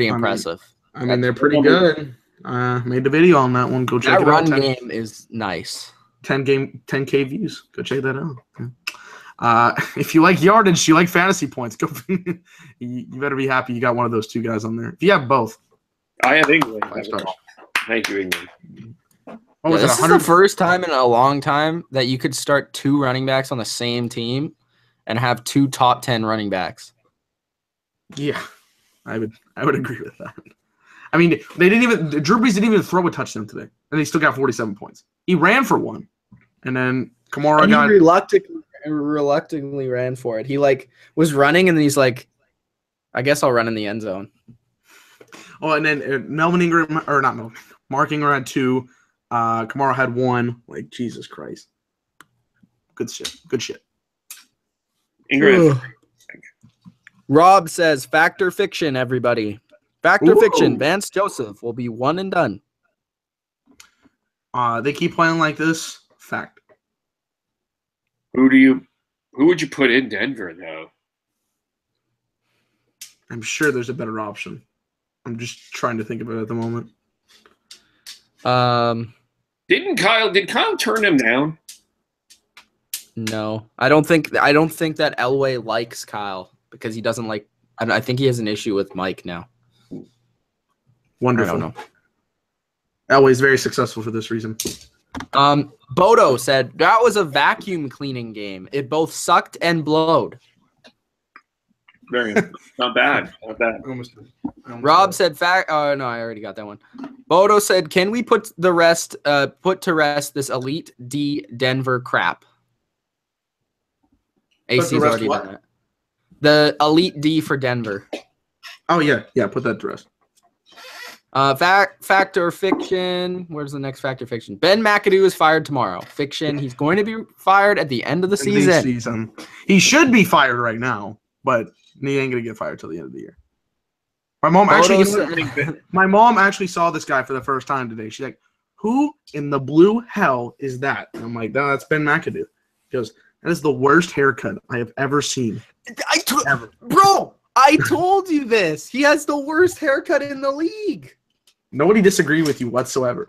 impressive. I mean, they're pretty good. Made the video on that one. Go check it out. That run game is nice. 10K views. Go check that out. If you like yardage, you like fantasy points, go. You better be happy you got one of those 2 guys on there. If you have both. I have England. Thank you, England. This is the first time in a long time that you could start 2 running backs on the same team and have 2 top 10 running backs. Yeah, I would agree with that. I mean, Drew Brees didn't even throw a touchdown today, and they still got 47 points. He ran for 1, and then Kamara got reluctantly ran for it. He was running, and then he's like, "I guess I'll run in the end zone." Oh, and then Mark Ingram had 2. Kamara had 1. Like, Jesus Christ. Good shit. Ingram. Rob says, "Factor fiction, everybody. Factor fiction. Vance Joseph will be 1 and done." They keep playing like this. Fact. Who would you put in Denver though? I'm sure there's a better option. I'm just trying to think of it at the moment. Did Kyle turn him down? No, I don't think that Elway likes Kyle because he doesn't like. I think he has an issue with Mike now. Wonderful. I don't know. Elway's very successful for this reason. Bodo said that was a vacuum cleaning game. It both sucked and blowed. Very not bad. Not bad. Rob said oh no, I already got that one. Bodo said, "Can we put to rest this elite D Denver crap?" AC's already done it. The elite D for Denver. Oh yeah, put that to rest. Factor fiction. Where's the next factor fiction? Ben McAdoo is fired tomorrow. Fiction. He's going to be fired at the end of the season. He should be fired right now, but he ain't gonna get fired till the end of the year. My mom actually saw this guy for the first time today. She's like, "Who in the blue hell is that?" And I'm like, "No, that's Ben McAdoo." She goes, "That is the worst haircut I have ever seen." Bro, I told you this. He has the worst haircut in the league. Nobody disagreed with you whatsoever.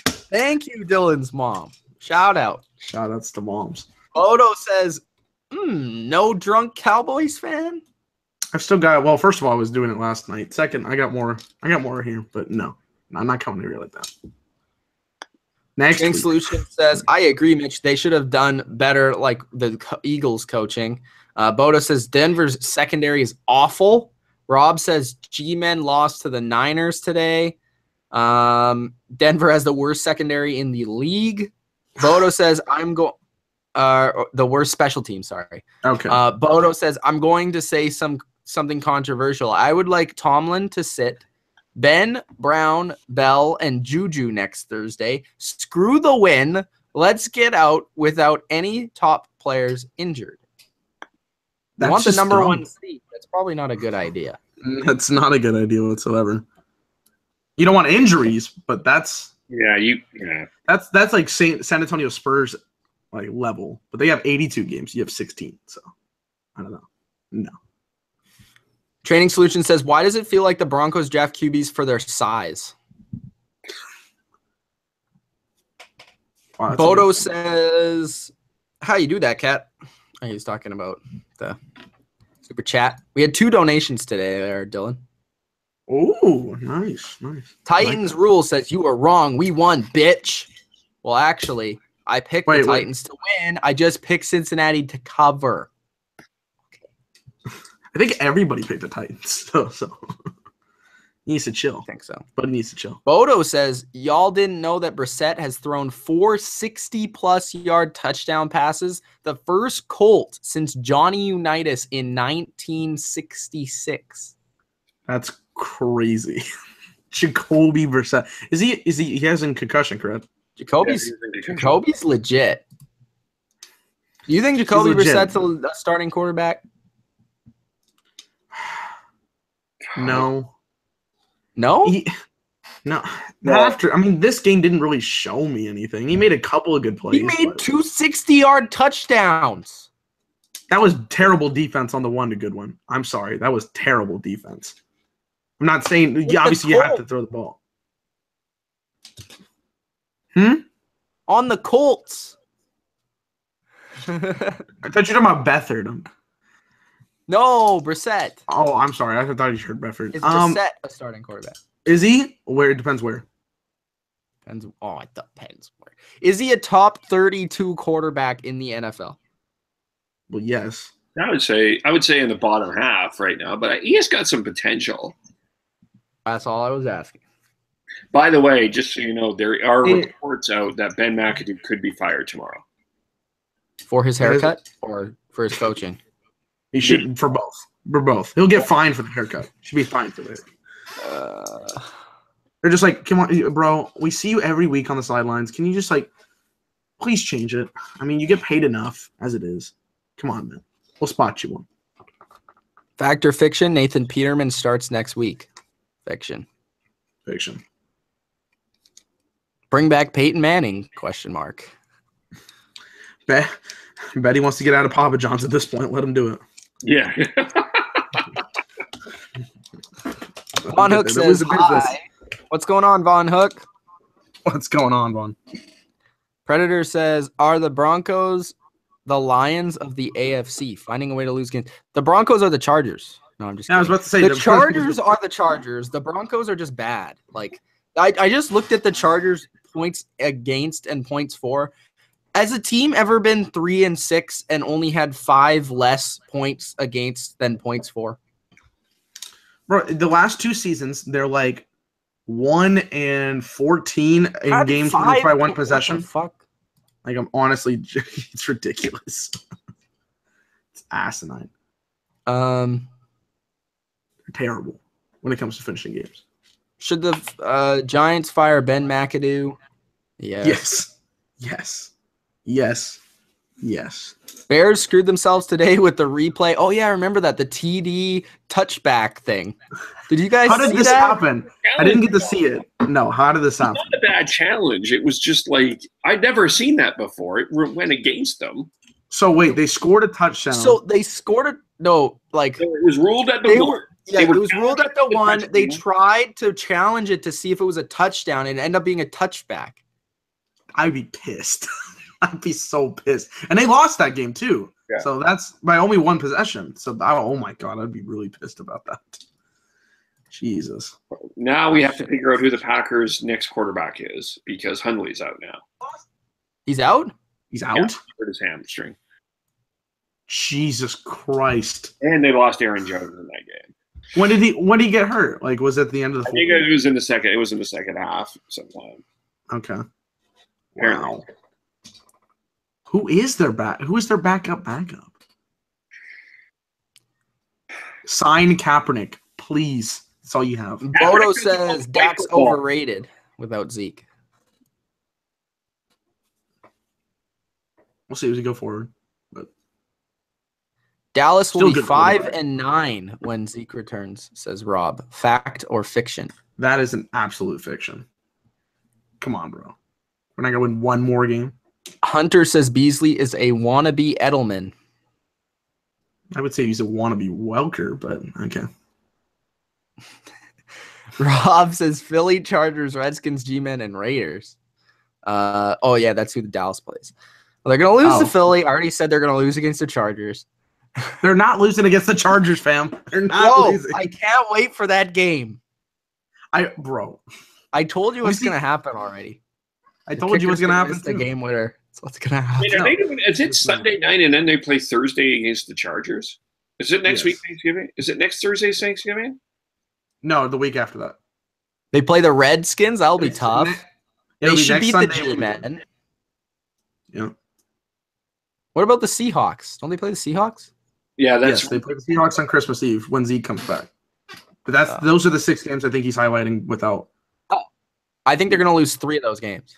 Thank you, Dylan's mom. Shout outs to moms. Odo says, No drunk Cowboys fan? I've still got. Well, first of all, I was doing it last night. Second, I got more here, but no, I'm not coming here like that. Next Training week. Solution says, I agree, Mitch. They should have done better like the Eagles coaching. Bodo says Denver's secondary is awful. Rob says G-Men lost to the Niners today. Denver has the worst secondary in the league. Bodo says the worst special team, sorry. Okay. Bodo says I'm going to say something controversial. I would like Tomlin to sit Ben, Brown, Bell, and Juju next Thursday. Screw the win. Let's get out without any top players injured. You want the number one seed. That's probably not a good idea. That's not a good idea whatsoever. You don't want injuries, but that's that's like San Antonio Spurs like level. But they have 82 games. You have 16. So I don't know. No. Training Solution says, why does it feel like the Broncos draft QBs for their size? Wow, Bodo says, how you do that, Kat? Oh, he's talking about the super chat. We had 2 donations today there, Dylan. Oh, nice. Titans rule says you were wrong. We won, bitch. Well, actually, I picked the Titans to win. I just picked Cincinnati to cover. I think everybody picked the Titans. So he needs to chill. I think so. But he needs to chill. Bodo says, y'all didn't know that Brissett has thrown 4 60-plus yard touchdown passes, the first Colt since Johnny Unitas in 1966. That's crazy. Jacoby Brissett. He has a concussion, correct? Jacoby's legit. Do you think Jacoby Brissett's a starting quarterback? No. No? No. After, I mean, this game didn't really show me anything. He made a couple of good plays. He made 2 60-yard touchdowns. That was terrible defense on the one to good one. I'm sorry. That was terrible defense. I'm not saying obviously you have to throw the ball. On the Colts. I thought you were talking about Beathard. No, Brissett. Oh, I'm sorry. I thought you heard Beathard. Is Brissett a starting quarterback? Is he? Where? It depends where. It depends where. Is he a top 32 quarterback in the NFL? Well, yes. I would say in the bottom half right now, but he has got some potential. That's all I was asking. By the way, just so you know, there are reports out that Ben McAdoo could be fired tomorrow. For his haircut or for his coaching? He should for both. For both. He'll get fined for the haircut. Should be fined for that. They're just like, come on, bro. We see you every week on the sidelines. Can you just please change it? I mean, you get paid enough as it is. Come on, man. We'll spot you one. Fact or fiction? Nathan Peterman starts next week. Fiction. Bring back Peyton Manning? ? Bet he wants to get out of Papa John's at this point. Let him do it. Yeah. Von Hook says, hi. What's going on, Von Hook? What's going on, Von? Predator says, are the Broncos the Lions of the AFC, finding a way to lose games? The Broncos are the Chargers. No, I'm just kidding. I was about to say the Chargers are the Chargers. The Broncos are just bad. Like, I just looked at the Chargers points against and points for. Has a team ever been 3-6 and only had 5 less points against than points for? Bro, the last 2 seasons, they're like 1-14 in games by 1 possession. What the fuck? Like, I'm honestly, it's ridiculous. It's asinine. They're terrible when it comes to finishing games. Should the Giants fire Ben McAdoo? Yes. Bears screwed themselves today with the replay. Oh, yeah, I remember that. The TD touchback thing. Did you guys see that? How did this happen? I didn't get to see it. No, how did this happen? It's not a bad challenge. It was just like, I'd never seen that before. It went against them. So, wait, they scored a touchdown. So, they scored it was ruled at the 1. Yeah, it was ruled at the 1. They tried to challenge it to see if it was a touchdown, and it ended up being a touchback. I'd be pissed. I'd be so pissed. And they lost that game, too. Yeah. So that's by only one possession. So, oh my God, I'd be really pissed about that. Jesus. Now we have to figure out who the Packers' next quarterback is because Hundley's out now. He's out? He's out? Yeah, he hurt his hamstring. Jesus Christ. And they lost Aaron Jones in that game. When did he get hurt? Like, was it at the end of the I think it was in the second half sometime. Okay. Apparently. Wow. Who is their backup? Sign Kaepernick, please. That's all you have. Bodo says Dak's overrated without Zeke. We'll see as we go forward. But Dallas will Still be good 5-9 when Zeke returns, says Rob. Fact or fiction? that is an absolute fiction. Come on, bro. We're not gonna win one more game. Hunter says Beasley is a wannabe Edelman. I would say he's a wannabe Welker, but okay. Rob says Philly, Chargers, Redskins, G-Men, and Raiders. Oh, yeah, that's who the Dallas plays. Well, they're going to lose to Philly. I already said they're going to lose against the Chargers. They're not losing against the Chargers, fam. They're not losing. I can't wait for that game. Bro. I told you what's going to happen already. I told you what's going to happen. The game winner. That's what's going to happen. Wait, are they doing, is it Sunday night and then they play Thursday against the Chargers? Is it next week Thanksgiving? Is it next Thursday's Thanksgiving? No, the week after that. They play the Redskins. That'll be tough. They should beat the G-Men. Yeah. What about the Seahawks? Don't they play the Seahawks? Yeah, yes, they play the Seahawks on Christmas Eve when Zeke comes back. But those are the 6 games I think he's highlighting without. I think they're going to lose 3 of those games.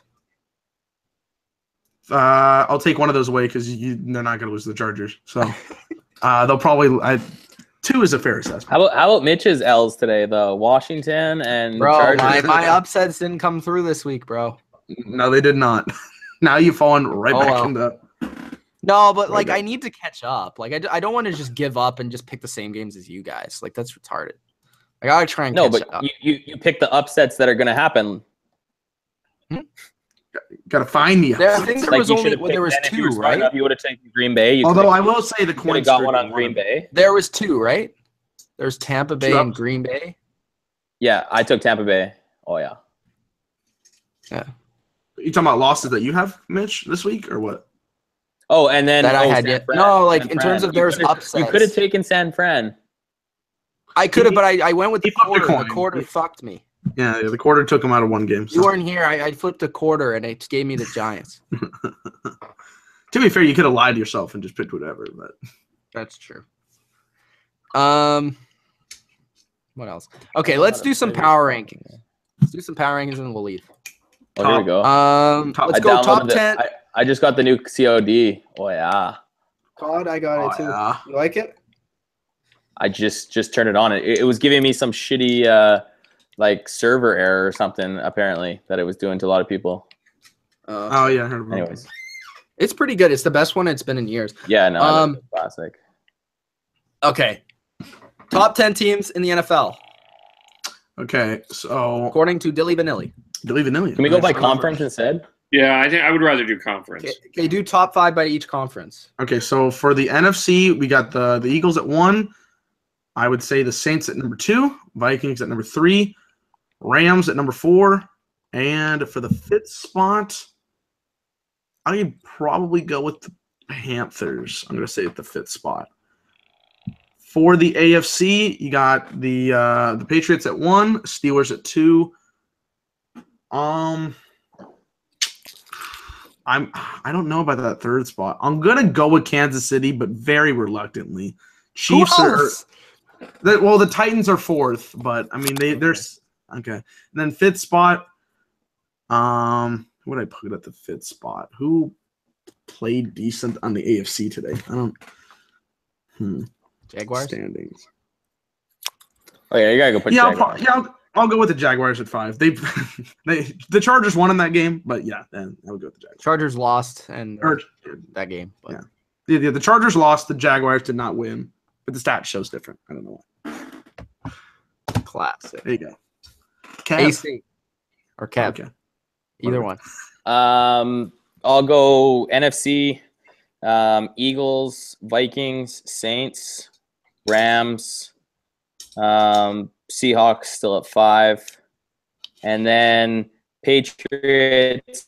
I'll take one of those away because they're not going to lose to the Chargers. So they'll probably 2 is a fair assessment. How about Mitch's L's today though? Washington and Chargers. My upsets didn't come through this week, bro. No, they did not. Now you've fallen right back into. No, but like I need to catch up. Like I don't want to just give up and just pick the same games as you guys. Like that's retarded. I gotta try and catch up. You pick the upsets that are gonna happen. Gotta find the upsets. I think there was 2, right? You would have taken Green Bay. Although I will say the coin got one on Green Bay. There was 2, right? There's Tampa Bay and Green Bay. Yeah, I took Tampa Bay. Oh yeah. Yeah. You talking about losses that you have, Mitch, this week or what? Oh, and then that I had yet. No, like in terms of there's upsets. You could have taken San Fran. I could have, but I went with the quarter. The quarter fucked me. Yeah, the quarter took him out of one game. So. You weren't here. I flipped a quarter, and it gave me the Giants. To be fair, you could have lied to yourself and just picked whatever, but that's true. What else? Okay, let's do some power rankings. Let's do some power rankings, and we'll leave. Oh, here we go. Let's go top 10. I just got the new COD. Oh yeah. COD, I got it too. Yeah. You like it? I just turned it on. It was giving me some shitty like server error or something apparently that it was doing to a lot of people. Oh yeah, I heard about anyways. It's pretty good. It's the best one it's been in years. Yeah, no, it's classic. Okay. Top 10 teams in the NFL. Okay, so according to Dilly Vanilli. Can we go by conference instead? Yeah, I think I would rather do conference. Okay, do top 5 by each conference. Okay, so for the NFC, we got the Eagles at 1. I would say the Saints at number 2, Vikings at number 3, Rams at number 4, and for the 5th spot, I'd probably go with the Panthers. I'm going to say at the 5th spot. For the AFC, you got the Patriots at 1, Steelers at 2. I don't know about that 3rd spot. I'm gonna go with Kansas City, but very reluctantly. Chiefs the Titans are 4th, but I mean they're okay. And then 5th spot. Who would I put at the 5th spot? Who played decent on the AFC today? I don't. Jaguars standings. Oh yeah, you gotta go put. Yeah, I'll go with the Jaguars at 5. The Chargers won in that game, but yeah, then I would go with the Jaguars. Chargers lost and that game. But. Yeah, the Chargers lost. The Jaguars did not win, but the stat shows different. I don't know why. Classic. There you go. Kev. AC or Kev. Okay. Either one. I'll go NFC. Eagles, Vikings, Saints, Rams, Seahawks still at 5, and then Patriots.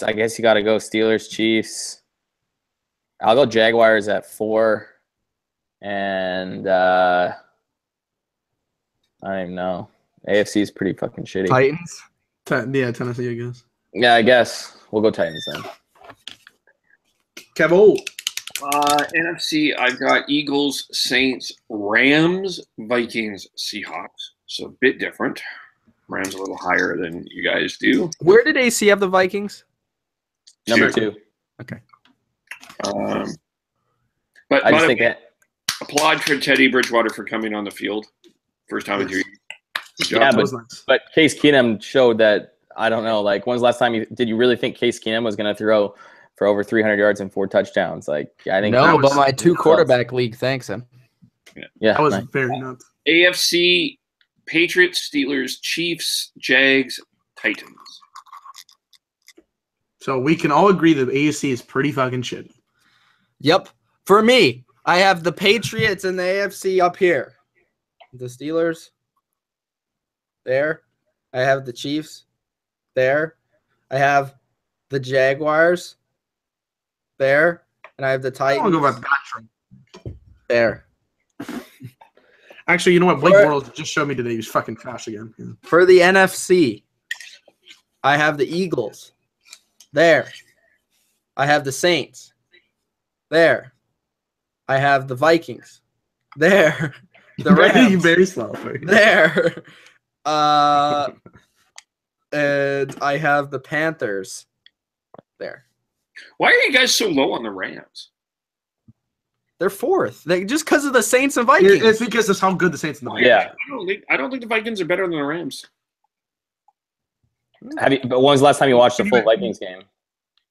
I guess you got to go Steelers, Chiefs. I'll go Jaguars at 4, and I don't even know. AFC is pretty fucking shitty. Titans. Yeah, Tennessee, I guess. Yeah, I guess we'll go Titans then. Kevo. NFC, I've got Eagles, Saints, Rams, Vikings, Seahawks. So a bit different. Rams a little higher than you guys do. Where did AC have the Vikings? Number 2. Okay. But I just think applaud for Teddy Bridgewater for coming on the field. First time in 2 years. Yeah, but Case Keenum showed that, I don't know, like, when's the last time did you really think Case Keenum was going to throw for over 300 yards and 4 touchdowns? Like, I think no, but my 2 quarterback league thanks him. Yeah, that was very nuts. AFC, Patriots, Steelers, Chiefs, Jags, Titans. So we can all agree that AFC is pretty fucking shitty. Yep. For me, I have the Patriots and the AFC up here. The Steelers. There. I have the Chiefs. There. I have the Jaguars. There. And I have the Titans. I don't go about that. There. Actually, you know what? Blake Bortles just showed me today. He was fucking fast again. Yeah. For the NFC, I have the Eagles. There. I have the Saints. There. I have the Vikings. There. The Rams. You're very slow. There. And I have the Panthers. There. Why are you guys so low on the Rams? They're 4th. Just because of the Saints and Vikings. It's because that's how good the Saints and the Vikings. Yeah. I don't think the Vikings are better than the Rams. But when was the last time you watched a full Vikings game?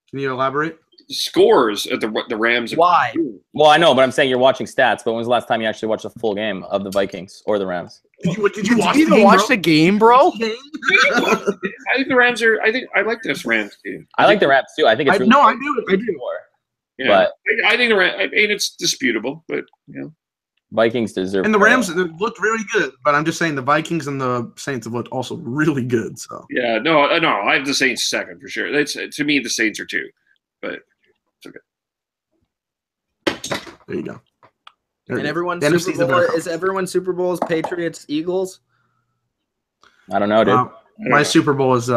Can you elaborate? Scores at the Rams. Why? Well, I know, but I'm saying you're watching stats. But when was the last time you actually watched a full game of the Vikings or the Rams? Did you even watch the game, bro? I think the Rams are. I like this Rams team. I like the Rams too. I think it's really I do. Yeah, but I think the Rams. I mean, it's disputable, but you know, Vikings deserve. And the Rams looked really good, but I'm just saying the Vikings and the Saints have looked also really good. So yeah, no, I have the Saints second for sure. That's to me the Saints are 2, but it's okay. There you go. And everyone's Super Bowl is everyone's Super Bowl is Patriots, Eagles? I don't know, dude. My Super Bowl is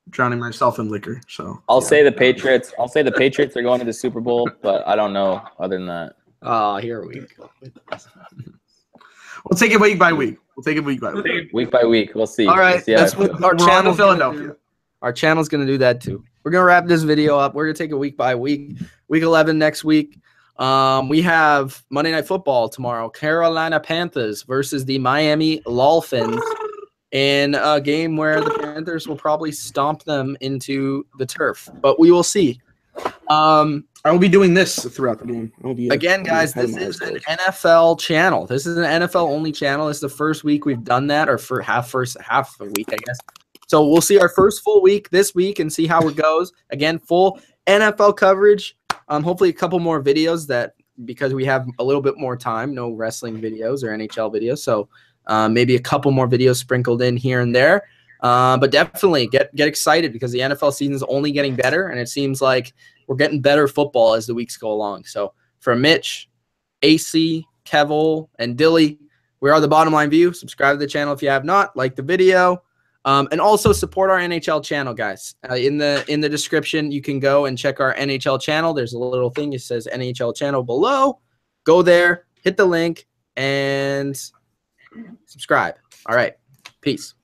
drowning myself in liquor. So I'll say the Patriots. I'll say the Patriots are going to the Super Bowl, but I don't know other than that. Oh, here we go. We'll take it week by week. Week by week. We'll see. All right. That's what our channel Philadelphia. Our channel's going to do that too. We're going to wrap this video up. We're going to take it week by week. Week 11 next week. We have Monday Night Football tomorrow. Carolina Panthers versus the Miami Dolphins in a game where the Panthers will probably stomp them into the turf. But we will see. I will be doing this throughout the game. Again, guys, this is an NFL channel. This is an NFL only channel. This is the first week we've done that, or for first half of the week, I guess. So we'll see our first full week this week and see how it goes. Again, full NFL coverage. Hopefully a couple more videos because we have a little bit more time. No wrestling videos or NHL videos. So maybe a couple more videos sprinkled in here and there. But definitely get excited because the NFL season is only getting better, and it seems like we're getting better football as the weeks go along. So for Mitch, AC, Kevo, and Dilly, we are the Bottom Line View. Subscribe to the channel if you have not. Like the video. And also support our NHL channel, guys. In the description, you can go and check our NHL channel. There's a little thing that says NHL channel below. Go there, hit the link, and subscribe. All right. Peace.